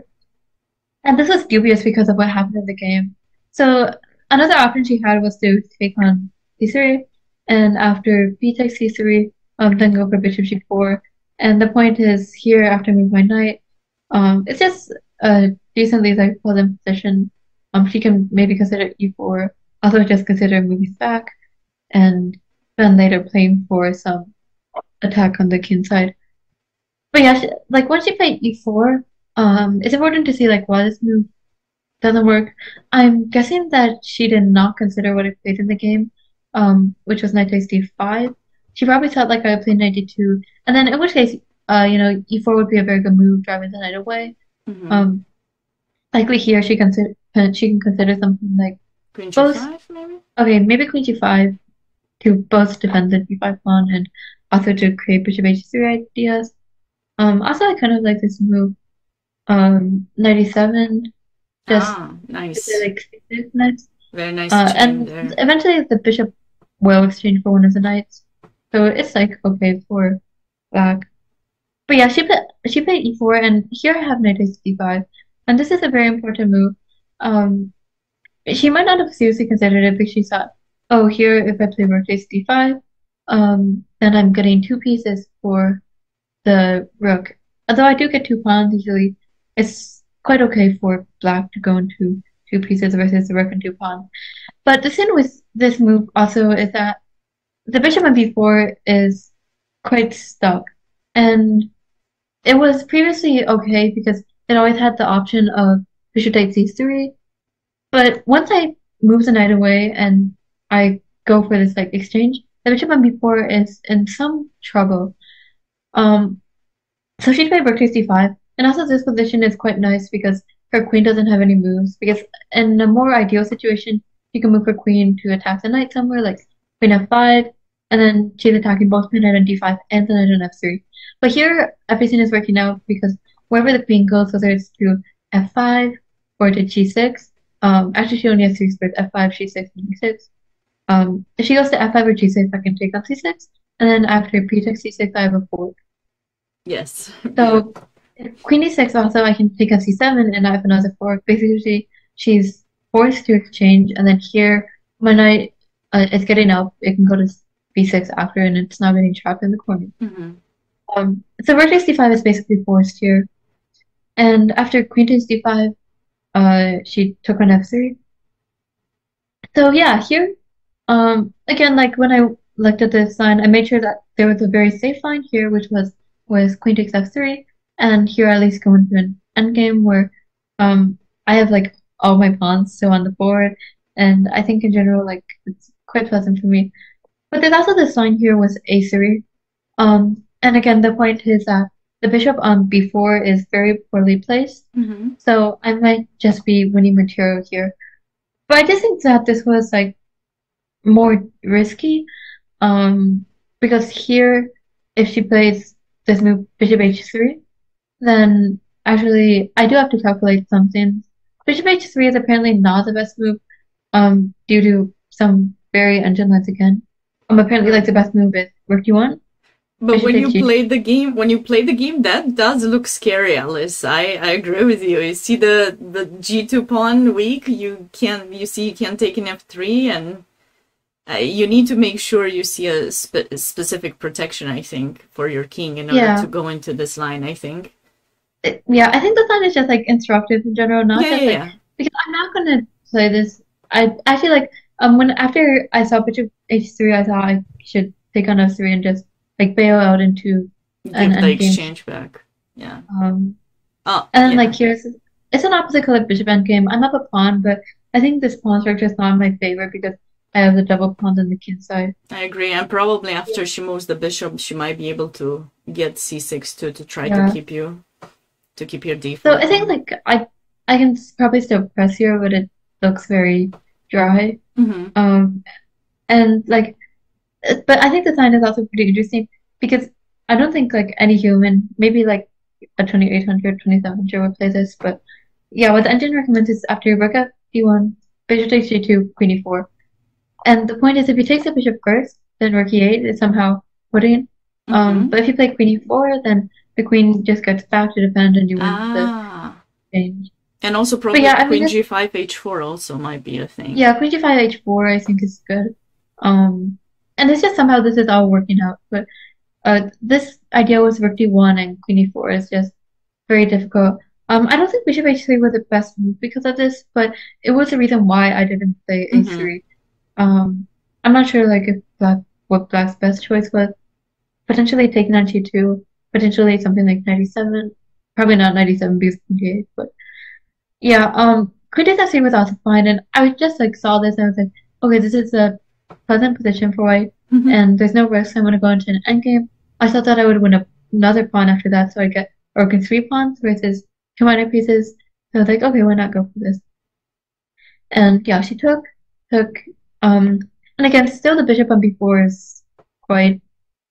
And this was dubious because of what happened in the game. So another option she had was to take on c3, and after b takes c3, then go for bishop g4. And the point is here after move my knight, it's just a decently like pleasant position. She can maybe consider e4, also just consider moving back, and then later playing for some attack on the king side. But yeah, like once you play e4, it's important to see like why this move doesn't work. I'm guessing that she did not consider what I played in the game, which was knight takes d5. She probably thought like I played knight d2, and then in which case, e4 would be a very good move, driving the knight away. Mm-hmm. Um, Likely here she can consider something like Queen both. g5, maybe? Okay, maybe queen g5 to both defend the d5 pawn and also to create bishop h3 ideas. Also I kind of like this move. Knight e7 just Ah, to play nice. like c6 next. Very nice chain And there. eventually the bishop will exchange for one of the knights. So it's like okay for black. But yeah, she played e4 and here I have knight takes d5. And this is a very important move. Um she might not have seriously considered it because she thought, oh here if I play rook takes d5, then I'm getting two pieces for the rook. Although I do get two pawns usually, it's quite okay for black to go into two pieces versus the rook and two pawns. But the thing with this move also is that the bishop on b4 is quite stuck. And it was previously okay because it always had the option of bishop takes c3. But once I move the knight away and I go for this like exchange, the bishop on b4 is in some trouble. Um, so she played rook takes d5. And also this position is quite nice because her queen doesn't have any moves. Because in a more ideal situation, you can move her queen to attack the knight somewhere, like queen f5, and then she's attacking both the knight on d5 and the knight on f3. But here, everything is working out because wherever the queen goes, whether it's to f5 or to g6, actually she only has three squares, f5, g6, and g6. If she goes to f5 or g6, I can take on c6, and then after p takes c6, I have a fork. Yes, So beautiful. queen d6 also I can take on c7 and I have another fork. Basically, she's forced to exchange, and then here my knight is getting up. It can go to b6 after, and it's not getting trapped in the corner. Mm-hmm. So rook takes d5 is basically forced here, and after queen takes d5, she took on f3. So yeah, here, again, like when I looked at this line, I made sure that there was a very safe line here, which was queen takes f3, and here I at least go into an endgame where, I have like all my pawns still on the board, and I think in general, like it's quite pleasant for me. But there's also this line here with a3, and again, the point is that the bishop on b4 is very poorly placed. Mm-hmm. So I might just be winning material here. But I just think that this was like more risky. Um, because here, if she plays this move bishop h3, then actually I do have to calculate something. Bishop h3 is apparently not the best move, due to some very engine lines again. Apparently like the best move is rook d1, But bishop when you h2. play the game, that does look scary, Alice. I agree with you. You see the G2 pawn weak, you see you can't take an F3, and you need to make sure you see a specific protection, I think, for your king in order to Yeah. go into this line, I think. Yeah, I think the line is just like instructive in general, not Yeah, just yeah, like yeah. because I'm not gonna play this. I actually like when after I saw bishop h3, I thought I should take on f3 and just like bail out into an Give the endgame. exchange back. Yeah. Um, Oh, and then like yeah. here's it's an opposite color bishop endgame. I'm up a pawn, but I think this pawn structure is not in my favor because I have the double pawns on the king side. I agree. And probably Yeah. after she moves the bishop, she might be able to get c6 too to try Yeah. to keep your So d4 I think pawn. like I can probably still press here, but it looks very dry. Mm-hmm. Um, and like, but I think the sign is also pretty interesting because I don't think like any human, maybe like a 2800, 2700 would play this, but yeah, what the engine recommends is after rook f d1, bishop takes g2, queen e4. And the point is if he takes the bishop first, then rook e8 is somehow putting. Mm-hmm. But if you play queen e4, then the queen just gets back to defend and you win the Ah. change. And also But probably yeah, I mean queen this g5 h4 also might be a thing. yeah, queen g5 h4 I think is good. And it's just somehow this is all working out. But this idea with rook d1 and queen e4 is just very difficult. I don't think bishop h3 was the best move because of this, but it was the reason why I didn't play Mm-hmm. a3. I'm not sure like if what black's best choice was. Potentially taking on g2, potentially something like 97. Probably not 97 because 28, but yeah, Queen actually was also fine, and I just like saw this and I was like, okay, this is a pleasant position for white, Mm-hmm. and there's no risk I'm gonna go into an endgame. I thought that I would win another pawn after that, so I get or can three pawns versus two minor pieces. So I was like, okay, why not go for this? And yeah, she took, um, and again, still the bishop on b4 is quite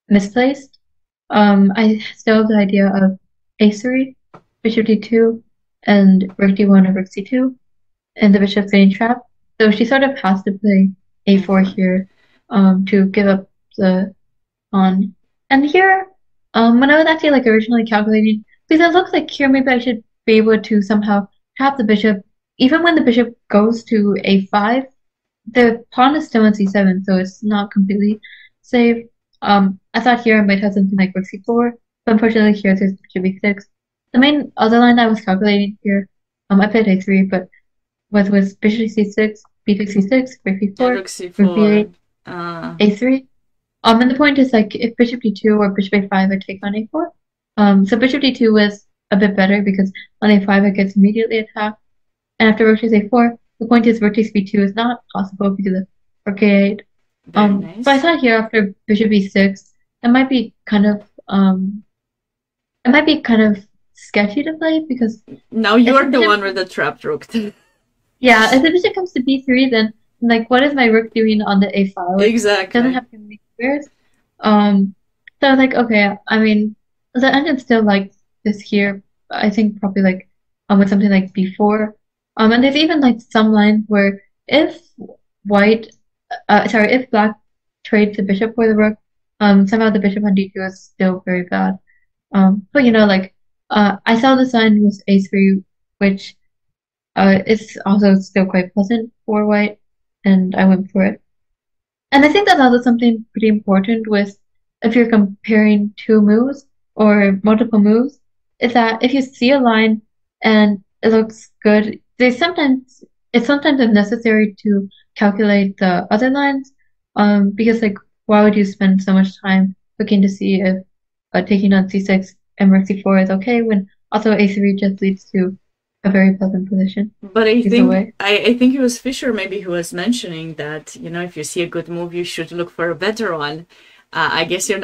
misplaced. I still have the idea of a3, bishop d2, and rook d1 or rook c2 and the bishop's getting trapped. So she sort of has to play a4 a4. here to give up the pawn. And here, when I was actually like originally calculating, because it looks like here maybe I should be able to somehow trap the bishop. Even when the bishop goes to a5, the pawn is still in c7, so it's not completely safe. I thought here I might have something like rook c4, but unfortunately here there's bishop b6. The main other line I was calculating here, I played a3, but was bishop c6, b6 c6, rook Yeah, b4, rook rook c4. b8, a3. And the point is like if bishop d2 or bishop a5, I take on a4. So bishop d2 was a bit better because on a5 it gets immediately attacked. And after rook takes a4, the point is rook takes b2 is not possible because of rook a8. Very But I nice. thought here after bishop b6, it might be kind of um, it might be kind of sketchy to play because Now if the you're the bishop one with the trapped rook. yeah, if the bishop comes to b3, then like what is my rook doing on the a file? It doesn't Exactly. have too many squares. So I was like, okay, I mean, the engine still like this here. I think probably like with something like b4. And there's even like some lines where if white, sorry, if black trades the bishop for the rook, somehow the bishop on d2 is still very bad. But you know, like I saw the sign was a3, which it's also still quite pleasant for white, and I went for it. And I think that's also something pretty important with if you're comparing two moves or multiple moves, is that if you see a line and it looks good, it's sometimes necessary to calculate the other lines, because like why would you spend so much time looking to see if taking on c6 and rook c4 is okay when also a3 just leads to a very pleasant position But I either think way. I think it was Fisher maybe who was mentioning that, if you see a good move, you should look for a better one. I guess you're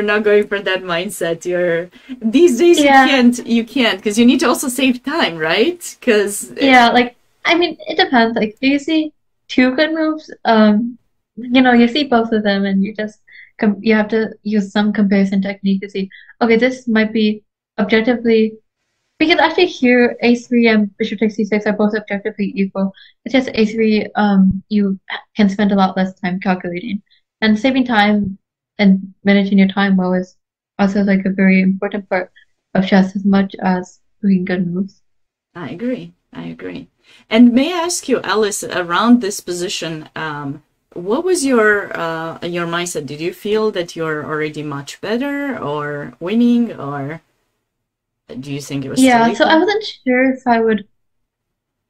not going for that mindset. You're these days Yeah, you can't because you need to also save time, right? Because yeah, like I mean, it depends. Like, do you see two good moves? You see both of them, and you have to use some comparison technique to see, okay, this might be objectively because actually here a3 and bishop takes c6 are both objectively equal. It's just a3 you can spend a lot less time calculating. And saving time and managing your time well is also like a very important part of chess as much as doing good moves. I agree. I agree. And may I ask you, Alice, around this position, what was your mindset? Did you feel that you're already much better or winning, or do you think it was still Yeah, so I equal? wasn't sure if I would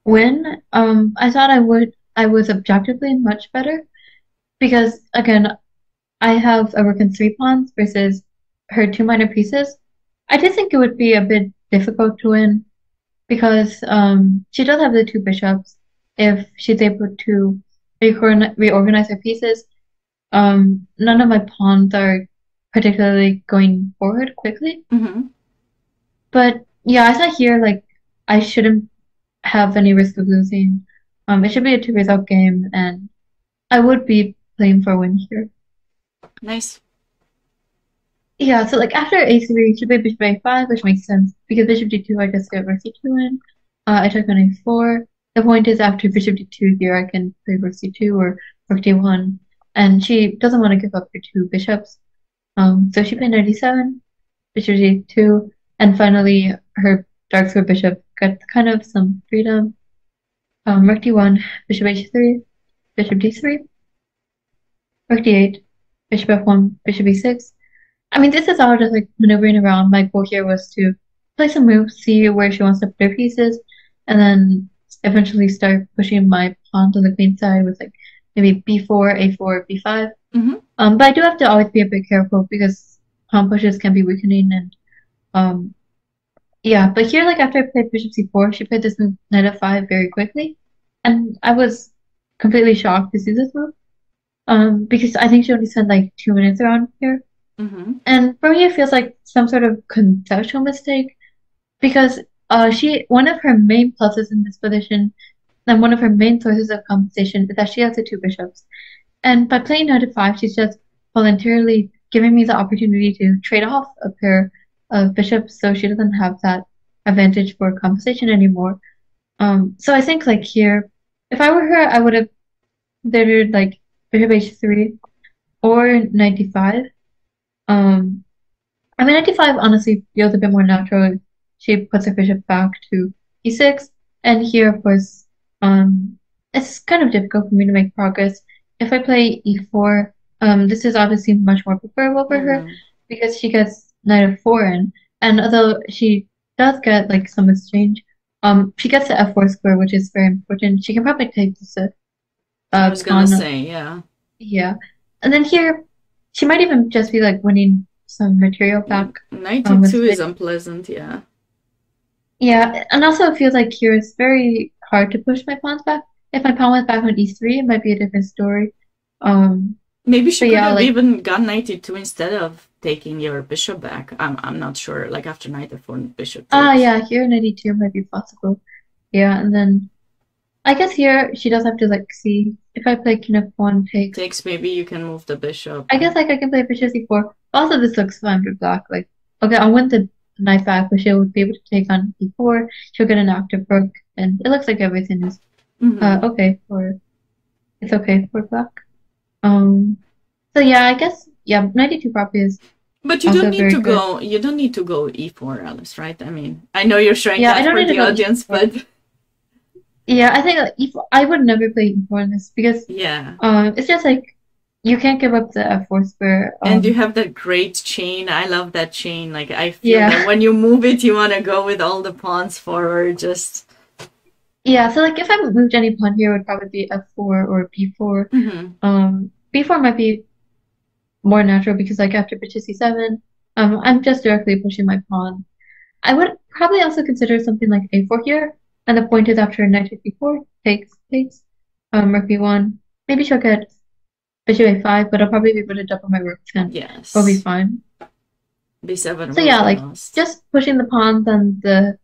win. I thought I was objectively much better because again, I have a rook and three pawns versus her two minor pieces. I did think it would be a bit difficult to win because she does have the two bishops. If she's able to reorganize her pieces, none of my pawns are particularly going forward quickly. Hmm. But yeah, I thought here like I shouldn't have any risk of losing. It should be a two-result game, and I would be playing for a win here. Nice. Yeah, so like after a3, should be bishop a5, which makes sense because bishop d2, I just get rook c2 in. I took on a4. The point is after bishop d2 here, I can play rook c2 or rook d1, and she doesn't want to give up her two bishops. So she played knight d7, bishop d2, and finally her dark square bishop got kind of some freedom. Rook d1, bishop h3, bishop d3, rook d8, bishop f1, bishop e6. I mean, this is all just like maneuvering around. My goal here was to play some moves, see where she wants to put her pieces, and then eventually start pushing my pawn to the queen side with like maybe b4, a4, b5. Hmm. But I do have to always be a bit careful because pawn pushes can be weakening and um yeah. But here, like after I played bishop c4, she played this move knight f5 very quickly, and I was completely shocked to see this move. Because I think she only spent like 2 minutes around here. Hmm. And for me, it feels like some sort of conceptual mistake because she one of her main pluses in this position and one of her main sources of compensation is that she has the two bishops. And by playing knight f5, she's just voluntarily giving me the opportunity to trade off a pair of bishops, so she doesn't have that advantage for compensation anymore. So I think like here, if I were her, I would have considered like bishop h3 or knight d5. Um, I mean, 95 honestly feels a bit more natural. She puts her bishop back to e6, and here, of course, it's kind of difficult for me to make progress. If I play e4, this is obviously much more preferable for her Hmm. because she gets knight f4 in, and although she does get like some exchange, she gets the f4 square, which is very important. She can probably take this I was gonna pawn, say, yeah. yeah, and then here, she might even just be like winning some material back with 92 is spin. unpleasant, yeah. Yeah, and also it feels like here it's very hard to push my pawns back. If my pawn went back on e3, it might be a different story. Um, Maybe she but could yeah, have like even gone 92 instead of taking your bishop back. I'm not sure. Like after knight f4, bishop takes. yeah, here 92 might be possible. Yeah, and then I guess here she does have to like see if I play king f1 takes. Takes, maybe you can move the bishop. I guess like I can play bishop c4. Also, this looks fine for black. Like okay, I'll win the knight back, but she'll be able to take on e4. She'll get an active rook, and it looks like everything is Hmm. okay for it's okay for black. Um, so yeah, I guess yeah, 92 probably is But also very good. you don't need to go e4, Alice, right? I mean, I know you're showing Yeah, I that don't for need to the go audience, E4. but Yeah, I think E4, I would never play E4 in this because yeah. it's just like you can't give up the F4 square. And you have that great chain. I love that chain. Like I feel that Yeah. when you move it, you want to go with all the pawns forward. Just Yeah, so like if I moved any pawn here it would probably be F4 or B4. hmm. B4 might be more natural because like after bishop C7, I'm just directly pushing my pawn. I would probably also consider something like A4 here, and the point is after knight takes B4, takes, rook B1. Maybe she'll get bishop a5, but I'll probably be able to double my rooks and we'll be Yes. fine. B7 So will yeah, be like lost. just pushing the pawns on the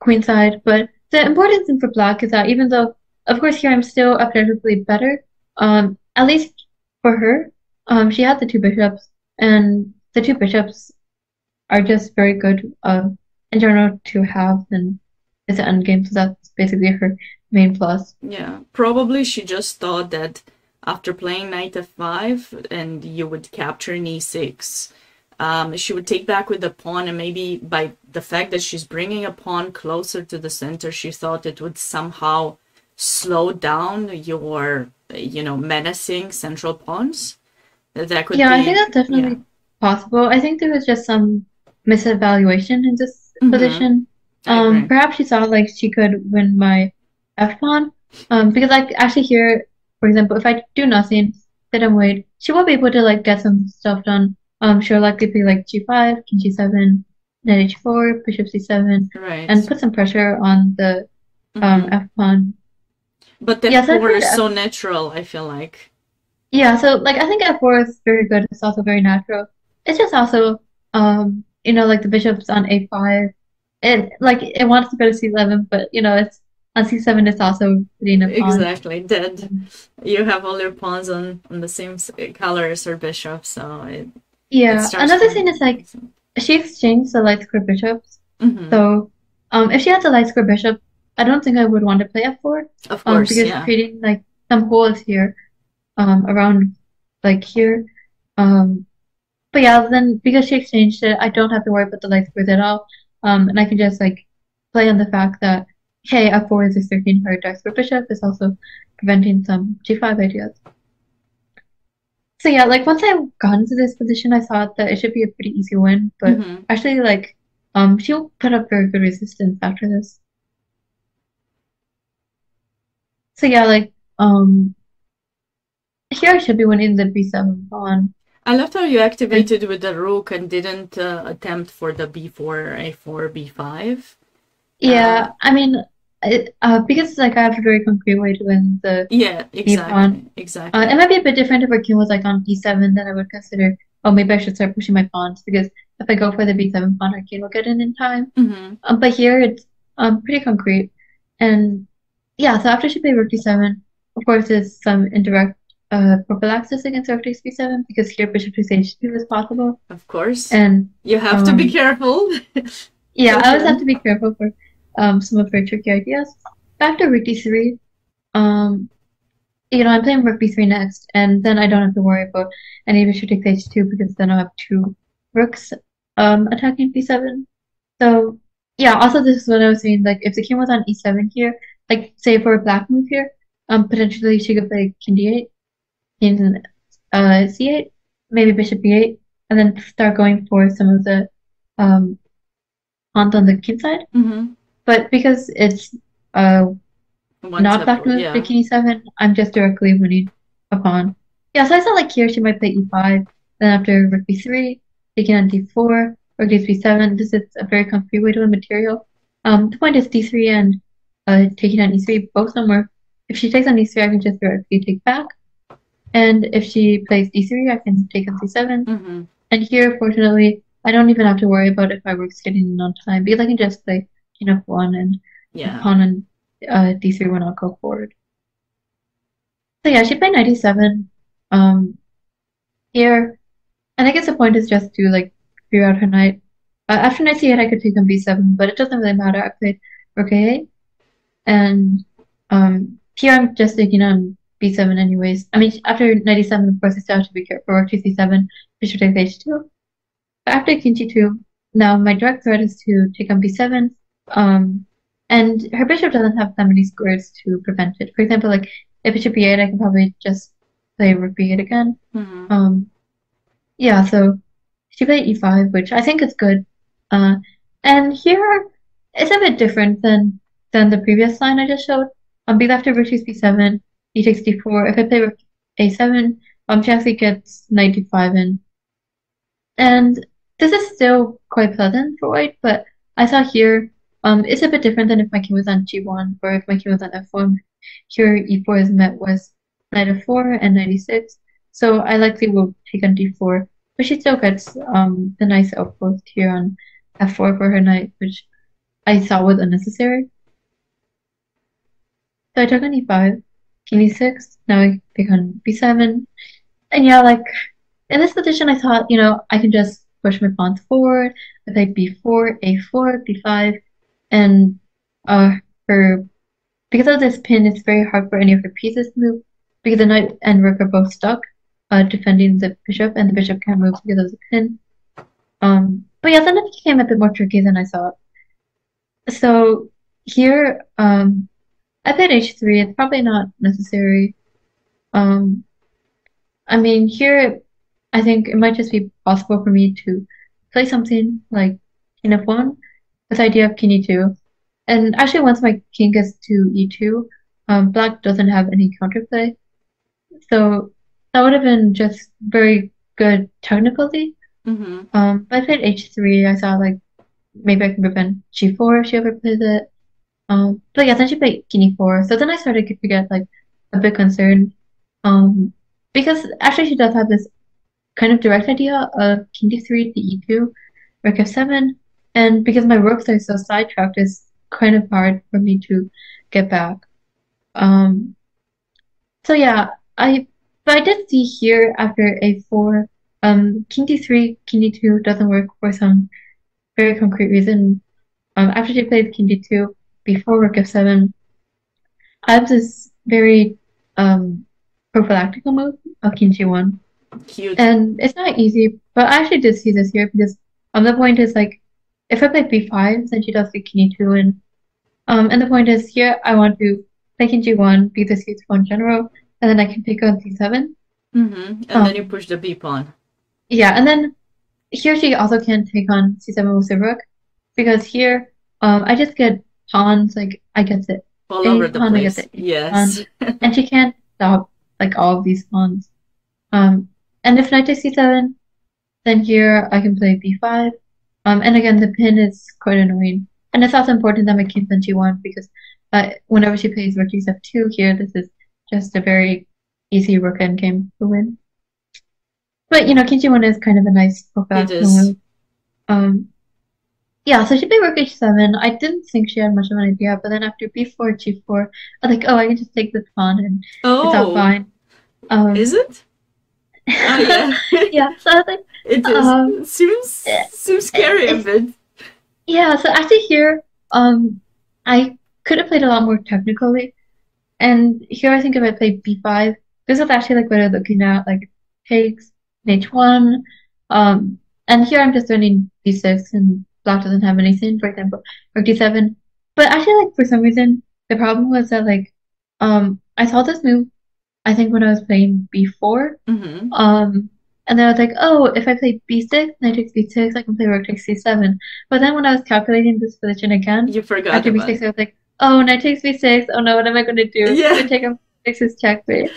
queen side. But the important thing for black is that even though, of course, here I'm still apparently better, at least for her, she had the two bishops, and the two bishops are just very good in general to have and it's an endgame, so that's basically her main plus. Yeah, probably she just thought that after playing knight f5 and you would capture an e6, she would take back with the pawn, and maybe by the fact that she's bringing a pawn closer to the center, she thought it would somehow slow down your, menacing central pawns. That could Yeah, I think be, that's yeah. definitely possible. I think there was just some misevaluation in this Mm-hmm. position. I agree. Perhaps she thought like she could win my f pawn. Because like actually here, for example, if I do nothing, sit and wait, she will be able to like get some stuff done. She'll likely play like g5, king g7, knight h4, bishop c7, and Right. put some pressure on the Mm-hmm. f pawn. But Yeah, so I f4 played is f. so natural, I feel like. Yeah, so like I think f4 is very good. It's also very natural. It's just also like the bishop's on a5. It wants to go to c11, but it's on c7 it's also putting a pawn. Exactly, dead. You have all your pawns on the same color as her bishop, so it Yeah, starts another thing from. is like she exchanged the light square bishops. Mm-hmm. So if she has a light square bishop, I don't think I would want to play f4 Of course, because yeah. creating like some holes here around like here. Um But yeah, then because she exchanged it, I don't have to worry about the light squares at all. And I can just like play on the fact that hey, f4 is restricting her dark square bishop. It's also preventing some g5 ideas. So yeah, like once I got into this position, I thought that it should be a pretty easy win. But Mm-hmm. actually, like she'll put up very good resistance after this. So yeah, like here I should be winning the b7 pawn. I loved how you And activated with the rook and didn't attempt for the b4, a4, b5. yeah, I mean, because like I have a very concrete way to win the Yeah, B pawn. exactly, It exactly. might be a bit different if our king was like on E7, then I would consider, oh, maybe I should start pushing my pawns because if I go for the B7 pawn, our king will get in time. Mm-hmm. But here it's pretty concrete. And yeah, so after she played rook D7, of course, there's some indirect prophylaxis against rook takes B7 because here bishop takes H2 is possible. Of course. And You have to be careful. yeah, Till I always have to then. be careful for some of her tricky ideas. After rook D3, um, I'm playing rook b3 next, and then I don't have to worry about any bishop takes h2 because then I'll have two rooks attacking b7. So yeah, also this is what I was saying, like if the king was on e7 here, like say for a black move here, potentially she could play king d8, king c8, maybe bishop b8, and then start going for some of the um pawns on the king side. Mm-hmm. But because it's uh One not step, black move to yeah. king e7. I'm just directly winning a pawn. Yeah, so I saw like here she might play e5, then after rook b3, taking on d4, rook takes b7. This is a very concrete way to win material. The point is d3 and taking on e3, both of them work. If she takes on e3, I can just directly take back. And if she plays d3, I can take on c7. Mm-hmm. And here, fortunately, I don't even have to worry about if my rook's getting in on time because I can just play king f1 and Yeah. pawn on d3 when I'll go forward. So yeah, she played 97 here. And I guess the point is just to like clear out her knight. After knight c8, I could take on b7, but it doesn't really matter. I played rook a8, and here I'm just taking on b7 anyways. I mean, after 97, of course, I still have to be careful. Rook to c7, bishop takes h2. But after king g2, now my direct threat is to take on b7. Um, and her bishop doesn't have that many squares to prevent it. For example, like if bishop b8, I can probably just play rook b8 again. Mm-hmm. Yeah, so she played e5, which I think is good. Uh, and here it's a bit different than the previous line I just showed. Because after rook takes b7, he takes d4. If I play rook a7, she actually gets knight d5 in. And this is still quite pleasant for white, but I saw here, it's a bit different than if my king was on g1 or if my king was on f1. Here, e4 is met with knight f4 and knight e6. So I likely will take on d4, but she still gets the nice outpost here on f4 for her knight, which I thought was unnecessary. So I took on e5, king e6, now I take on b7. And yeah, like in this position, I thought, I can just push my pawns forward. I played b4, a4, b5, and uh, her because of this pin, it's very hard for any of her pieces to move because the knight and rook are both stuck, defending the bishop, and the bishop can't move because of the pin. But yeah, then it became a bit more tricky than I thought. So here, I played h3. It's probably not necessary. Um, I mean, here, I think it might just be possible for me to play something like king f1 with the idea of king e2. And actually, once my king gets to e2, black doesn't have any counterplay. So that would have been just very good technically. But I played h3. I thought like maybe I can prevent g4 if she ever plays it. But yeah, then she played king e4. So then I started to get like a bit concerned. Because actually she does have this kind of direct idea of king d3 to e2, rook f7, and because my rooks are so sidetracked, it's kind of hard for me to get back. So yeah, but I did see here after a4, king d3, king d2 doesn't work for some very concrete reason. After she plays king d2, before rook f7, I have this very prophylactical move of king g1. Cute. And it's not easy, but I actually did see this here because the point is like if I play b5, then she does the king e2, and the point is here I want to play king g1, be the c1 general, and then I can pick on c7. And then you push the b pawn. Yeah, and then here she also can't take on c7 with the rook because here I just get pawns, like I get the all a over the pawn, place. I get the Yes. pawn, and she can't stop like all of these pawns. And if knight takes c7, then here I can play b5. And again, the pin is quite annoying. And it's also important that my king's on g1 because whenever she plays rook f2 here, this is just a very easy rook endgame to win. But king g1 is kind of a nice prophylactic move. Yeah, so she played rook h7. I didn't think she had much of an idea, but then after b4, g4, I was like, oh, I can just take this pawn and it's all fine. Is it? Oh yeah. Yeah, so I was like, it is. Seems scary a bit. Yeah, so actually here, I could have played a lot more technically. And here I think if I played b5, this is actually like what I'm looking at, like takes h1. And here I'm just learning b6 and black doesn't have anything, for example, or d7. But actually like for some reason the problem was that like I saw this move I think when I was playing b4. And then I was like, oh, if I play b6, knight takes b6, I can play rook takes c7. But then when I was calculating this position again, you forgot after b6, I was like, oh, knight takes b6. Oh no, what am I going to do? Yeah. I'm going to take on b6 is checkmate.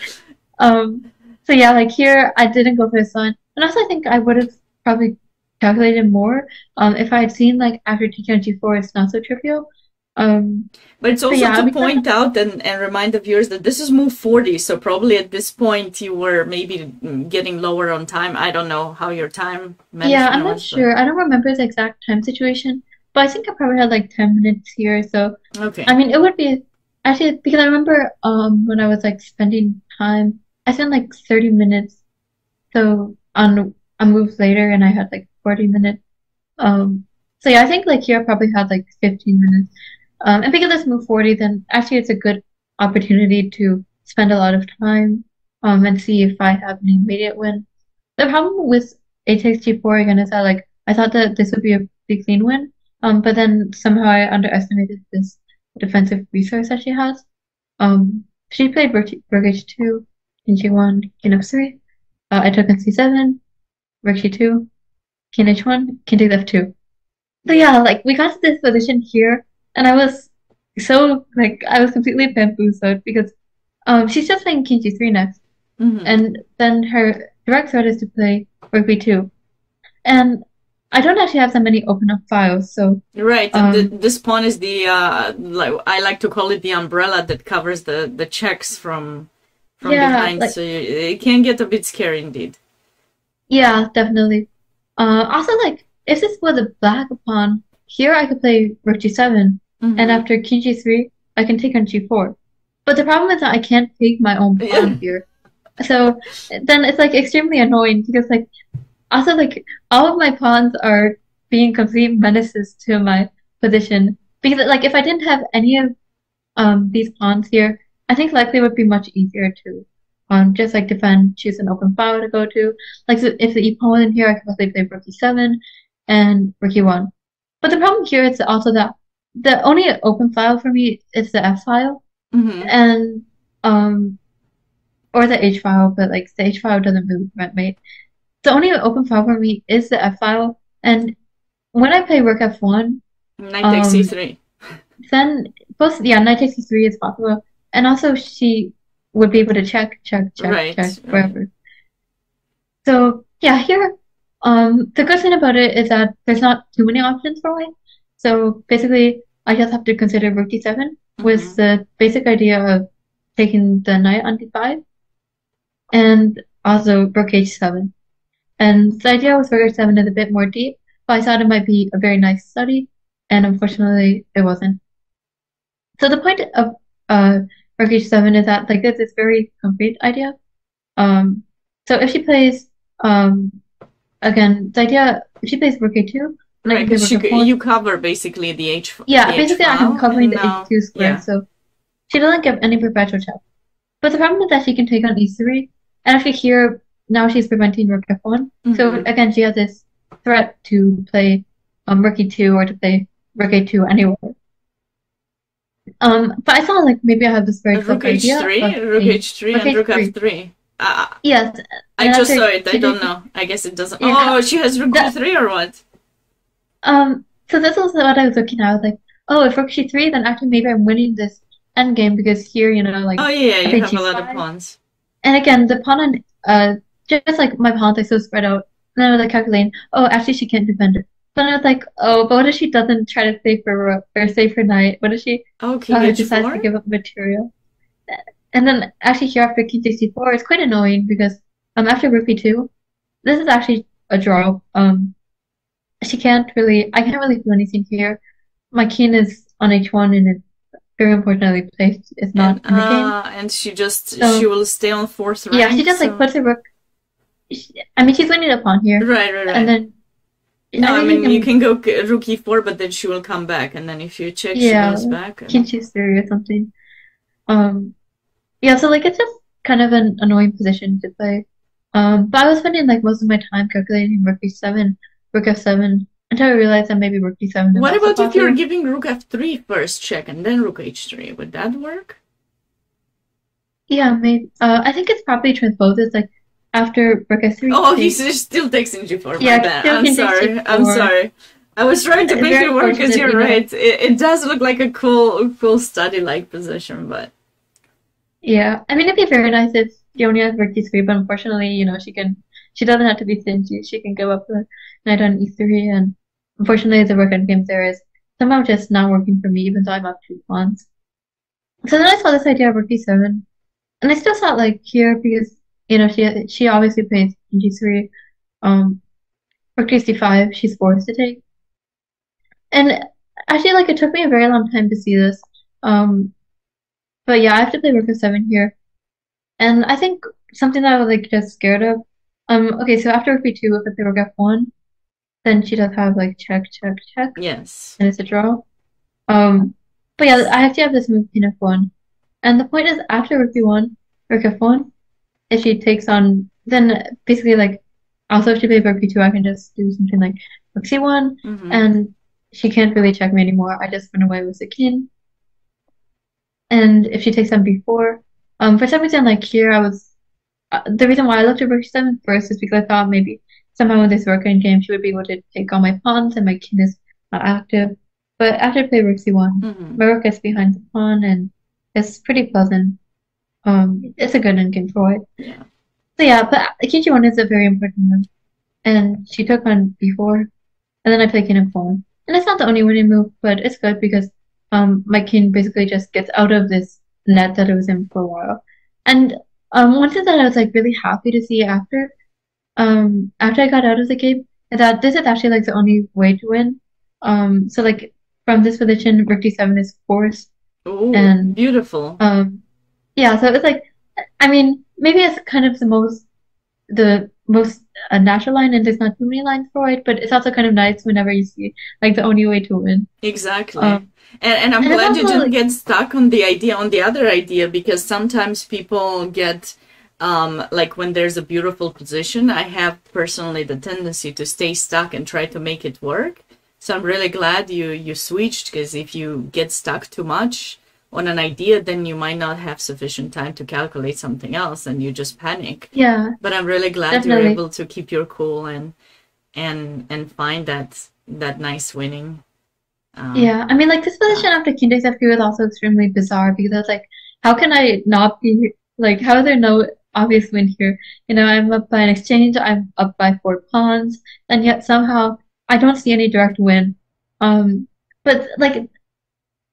So yeah, like here, I didn't go for this one. And also I think I would have probably calculated more if I had seen like after taking on g4, it's not so trivial. But it's also to point out and remind the viewers that this is move 40, so probably at this point you were maybe getting lower on time. I don't know how your time management Yeah, I'm not sure. I don't remember the exact time situation, but I think I probably had like 10 minutes here. So okay. I mean, it would be actually because I remember when I was like spending time, I spent like 30 minutes so on a move later, and I had like 40 minutes. So yeah, I think like here I probably had like 15 minutes. And because it's move 40, then actually it's a good opportunity to spend a lot of time and see if I have an immediate win. The problem with a takes g4 again is that like I thought that this would be a big clean win, but then somehow I underestimated this defensive resource that she has. She played rook h2, king g1, king f3. I took on c7, rook g2, king h1, king takes f2. So yeah, like we got to this position here. And I was so like I was completely bamboozled because she's just playing king g3 next, and then her direct threat is to play rook b2, and I don't actually have that many open up files, so right. And this pawn is the like I like to call it the umbrella that covers the checks from from Yeah, behind, like so it can get a bit scary indeed. yeah, definitely. Also like if this was a black pawn, here I could play rook g7, and Mm-hmm. after king g3, I can take on g4. But the problem is that I can't take my own Yeah. pawn here. So then it's like extremely annoying because like also like all of my pawns are being complete menaces to my position. Because like if I didn't have any of these pawns here, I think likely it would be much easier to just like defend, choose an open file to go to. Like so if the e-pawn in here, I could probably play rook e7 and rook e1. But the problem here is also that the only open file for me is the f file Mm-hmm. and um or the h file, but like the h file doesn't really prevent mate. The only open file for me is the f file, and when I play rook f1, Knight takes um, c3. then both yeah, knight takes c3 is possible, and also she would be able to check, check, check, check Right, right. wherever. So yeah, here, the good thing about it is that there's not too many options for white. So basically, I just have to consider rook d7 with Mm-hmm. the basic idea of taking the knight on d5 and also rook h7. And the idea with rook h7 is a bit more deep, but I thought it might be a very nice study, and unfortunately, it wasn't. So the point of rook h7 is that like this very concrete idea. Um, so if she plays again, the idea if she plays rook a2, then I Right, can play because rook you f1. cover basically Yeah, the H basically I'm file, covering and the now h2 square, yeah. so she doesn't get any perpetual check. But the problem is that she can take on e3, and actually here now she's preventing rook f1. So Mm-hmm. again, she has this threat to play rook e2 or to play rook a2 anywhere. But I thought like maybe I have this very Rook clever idea of h3, rook playing h3, rook and rook h3. f3. Yes, I and just after saw it. I she don't takes know. I guess it doesn't. yeah Oh, she has rook the b3 or what? so this was what I was looking at. I was like, oh, if rook c3, then actually maybe I'm winning this endgame because here, like Oh yeah, I you play have a lot of g5. pawns. And again, the pawn on just like my pawns are so spread out. And then I was like calculating, oh, actually she can't defend it. But I was like, oh, but what if she doesn't try to save her rook or save her knight? What if she Oh, king decides to h4. give up material? And then actually here after king 64, it's quite annoying because after rook b2, this is actually a draw. I can't really do anything here. My king is on h1 and it's very unfortunately placed. It's not in the game. And she So will stay on fourth yeah, she rank. just like So puts her rook. I mean, she's winning a pawn here, right, right, and right. then No, I I think she mean you can, can go rook e4, but then she will come back, and then if you check, she yeah, goes back. king And choose three or something. Um, yeah, so like it's just kind of an annoying position to play. But I was spending like most of my time calculating rook e7, rook f7, until I realized that maybe rook d7 is what also about if you're possible. giving rook f3 first check and then rook h3? Would that work? Yeah, maybe. I think it's probably transposes like after rook f3 Oh, he takes. still takes in g4. My Yeah, bad. still I'm can take sorry. I'm g4. sorry. I was trying to make Very it work because unfortunate, you're right. It does look like a cool study-like position, but Yeah, I mean, it'd be very nice if she only has rook d3, but unfortunately, she doesn't have to be stingy. She can give up the knight on e3, and unfortunately, the rook endgame there is somehow just not working for me, even though I'm up two pawns. So then I saw this idea of rook d7, and I still thought like here because she obviously plays king g3, um, rook d5, she's forced to take, and actually, like it took me a very long time to see this, but yeah, I have to play rook f7 here. And I think something that I was like just scared of. Okay, so after rook b2, if the rook f1, then she does have like check, check, check, yes. and it's a draw. Um, but yeah, I actually have this move king f1, and the point is after rook b1, rook f1, if she takes on, then basically like also if she plays rook b2, I can just do something like rook c1, Mm-hmm. and she can't really check me anymore. I just run away with the king. And if she takes on b4, for some reason like here I was the reason why I looked at rook 7 first is because I thought maybe somehow in this working game she would be able to take all my pawns and my king is not active. But after I play rook c1, Mm-hmm. my rook gets behind the pawn and it's pretty pleasant. It's a good endgame for white. Yeah. So yeah, but king g1 is a very important move. And she took on b4, and then I play king f1. And it's not the only winning move, but it's good because my king basically just gets out of this net that it was in for a while. And one thing that I was like really happy to see after I got out of the game is that this is actually like the only way to win. So like from this position, rook d7 is forced, Oh, and beautiful. yeah, so it's like, I mean, maybe it's kind of the most natural line, and there's not too many lines for it, but it's also kind of nice whenever you see like the only way to win. Exactly. Um, And I'm and it's glad you also didn't like, get stuck on the idea, on the other idea, because sometimes people get, like when there's a beautiful position, I have personally the tendency to stay stuck and try to make it work. So I'm really glad you switched, because if you get stuck too much on an idea, then you might not have sufficient time to calculate something else and you just panic. yeah, But I'm really glad you're definitely. able to keep your cool and find that nice winning. Um, Yeah, I mean, like this position path. after King takes F2 is also extremely bizarre because it's like, how can I not be like, how is there no obvious win here? You know, I'm up by an exchange, I'm up by 4 pawns, and yet somehow I don't see any direct win. Um, but like,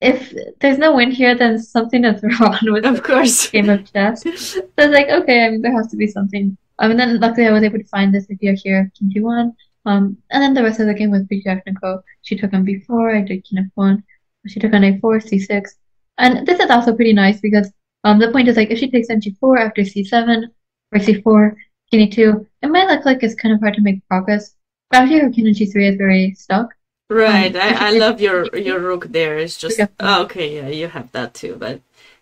if there's no win here, then something is wrong with Of the course. game of chess. So it's like, okay, I mean, there has to be something. And then luckily I was able to find this idea here, King G1. And then the rest of the game was pretty technical. She took on B4, I did King F1. She took on A4, C6. And this is also pretty nice because the point is like if she takes on G4 after C7 or C4, King E2, it might look like it's kind of hard to make progress. But after her King on G3 is very stuck. Right. If she I takes love on your G3, rook there. It's Rook just F1. oh, okay, yeah, you have that too, but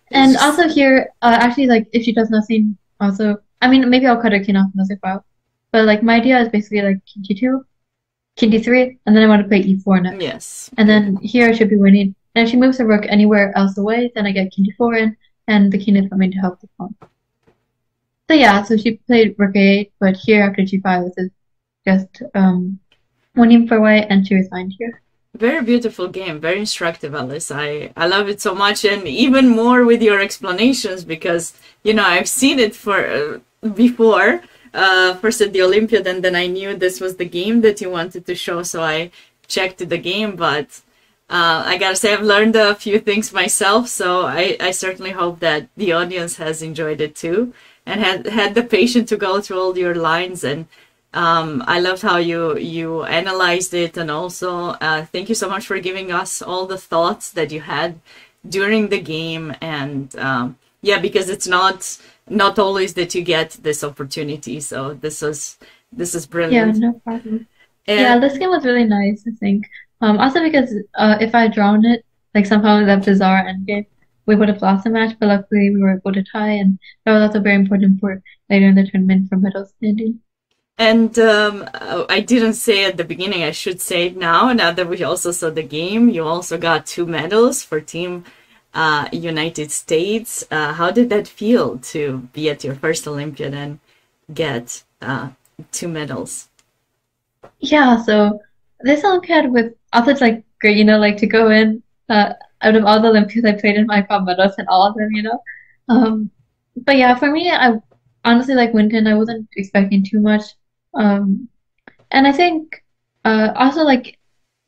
it's And just also here, actually, like if she does nothing, also, I mean, maybe I'll cut her king off another file. But like my idea is basically like king d2, king d3, and then I want to play e4 next. yes. And then here I should be winning. And if she moves the rook anywhere else away, then I get king d4 in, and the king is coming to help the pawn. So yeah, so she played rook a8, but here after g5, this is just winning for white, and she resigned here. Very beautiful game, very instructive, Alice. I love it so much, and even more with your explanations because I've seen it for before, first at the Olympiad, and then I knew this was the game that you wanted to show, so I checked the game. But I gotta say, I've learned a few things myself, so I certainly hope that the audience has enjoyed it too, and had the patience to go through all your lines. And I loved how you analyzed it, and also thank you so much for giving us all the thoughts that you had during the game. And yeah, because it's not always that you get this opportunity. So this is Yeah, brilliant. no problem. Yeah, And this game was really nice, I think. Also because if I drawn it, like somehow that bizarre endgame, we would have lost the match, but luckily we were able to tie, and that was also very important for later in the tournament for medal standing. I didn't say at the beginning. I should say it now. Now that we also saw the game, you also got 2 medals for Team United States. How did that feel to be at your first Olympiad and get 2 medals? Yeah, so this Olympiad was also like great, like to go in out of all the Olympiads I played in, I got medals in all of them. Um, but yeah, for me, I honestly like Winton. I wasn't expecting too much. Um, And I think also like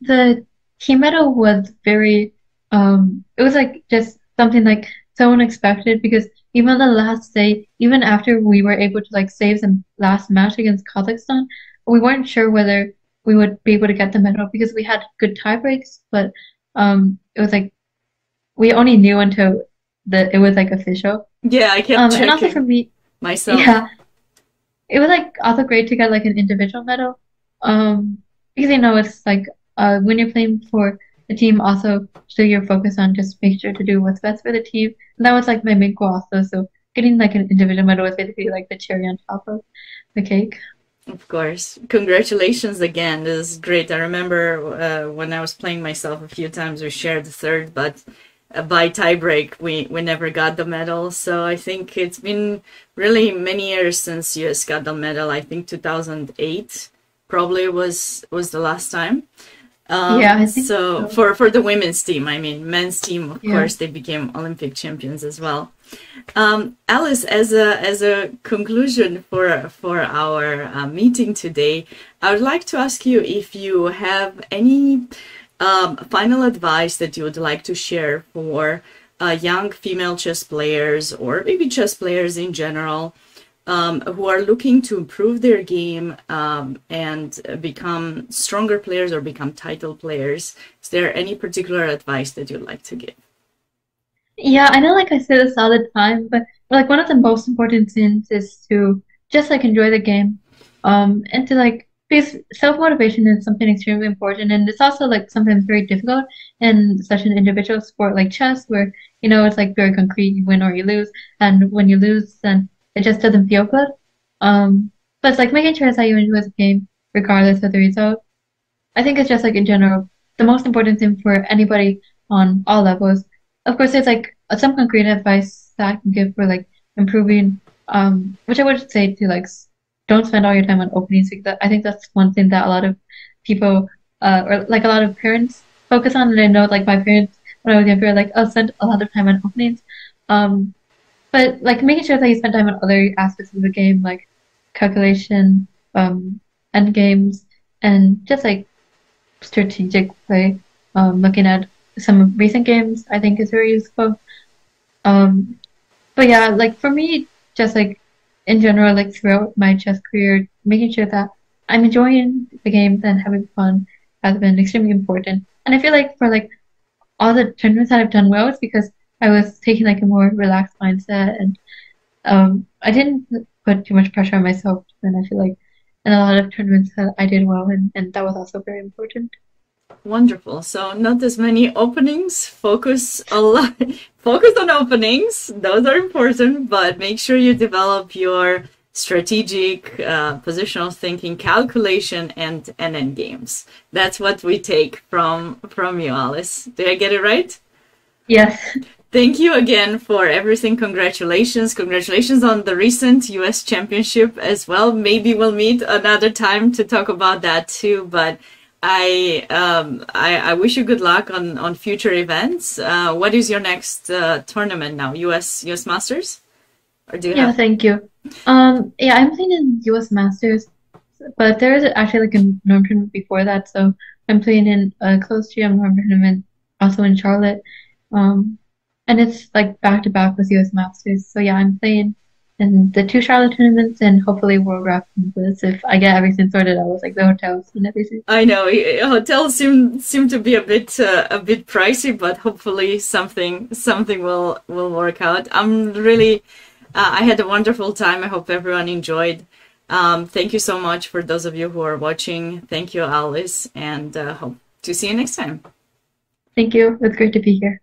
the team medal was very it was like just something like so unexpected because even the last day, even after we were able to like save the last match against Kazakhstan, we weren't sure whether we would be able to get the medal because we had good tie breaks, but it was like we only knew until it was like official. Yeah, I kept And also for checking me, myself. yeah, it was like also great to get like an individual medal. Because it's like when you're playing for the team, also show your focus on just make sure to do what's best for the team. And that was like my main goal also. So getting like an individual medal was basically like the cherry on top of the cake. Of course. Congratulations again. This is great. I remember when I was playing myself a few times, we shared the third, but by tiebreak, we never got the medal. So I think it's been really many years since US got the medal. I think 2008 probably was the last time. Yeah, I think So so. for the women's team, I mean, men's team, of Yeah. course, they became Olympic champions as well. Alice, as a conclusion for our meeting today, I would like to ask you if you have any final advice that you would like to share for young female chess players, or maybe chess players in general, who are looking to improve their game and become stronger players or become title players? Is there any particular advice that you'd like to give? Yeah, I know like I say this all the time, but like one of the most important things is to just like enjoy the game. And to like because self-motivation is something extremely important and it's also like sometimes very difficult in such an individual sport like chess where it's like very concrete, you win or you lose, and when you lose then it just doesn't feel good. But it's like making sure that you enjoy the game regardless of the result. I think it's just like in general, the most important thing for anybody on all levels. Of course, there's like some concrete advice that I can give for like improving, which I would say to like don't spend all your time on openings. Because I think that's one thing that a lot of people, or like a lot of parents focus on. And I know like my parents when I was younger, like I'll spend a lot of time on openings. Um, but like making sure that you spend time on other aspects of the game, like calculation, end games, and just like strategic play. Looking at some recent games, I think is very useful. Um, but yeah, like for me, just like in general, like throughout my chess career, making sure that I'm enjoying the games and having fun has been extremely important. And I feel like for like all the tournaments that I've done well, it's because I was taking like a more relaxed mindset and I didn't put too much pressure on myself. And I feel like in a lot of tournaments that I did well, and that was also very important. Wonderful. So not as many openings. Focus a lot. Focus on openings. Those are important, but make sure you develop your strategic, positional thinking, calculation, and end games. That's what we take from you, Alice. Did I get it right? Yes. Thank you again for everything. Congratulations. Congratulations on the recent US Championship as well. Maybe we'll meet another time to talk about that too, but I wish you good luck on future events. What is your next tournament now? US Masters? Or do you Yeah, have thank you. Yeah, I'm playing in US Masters, but there is actually like a norm tournament before that, so I'm playing in a close GM norm tournament also in Charlotte. Um, and it's like back to back with US Masters. So yeah, I'm playing in the two Charlotte tournaments and hopefully World Rapids if I get everything sorted out with like the hotels and everything. I know hotels seem to be a bit pricey, but hopefully something will work out. I'm really I had a wonderful time. I hope everyone enjoyed. Thank you so much for those of you who are watching. Thank you, Alice, and hope to see you next time. Thank you. It's great to be here.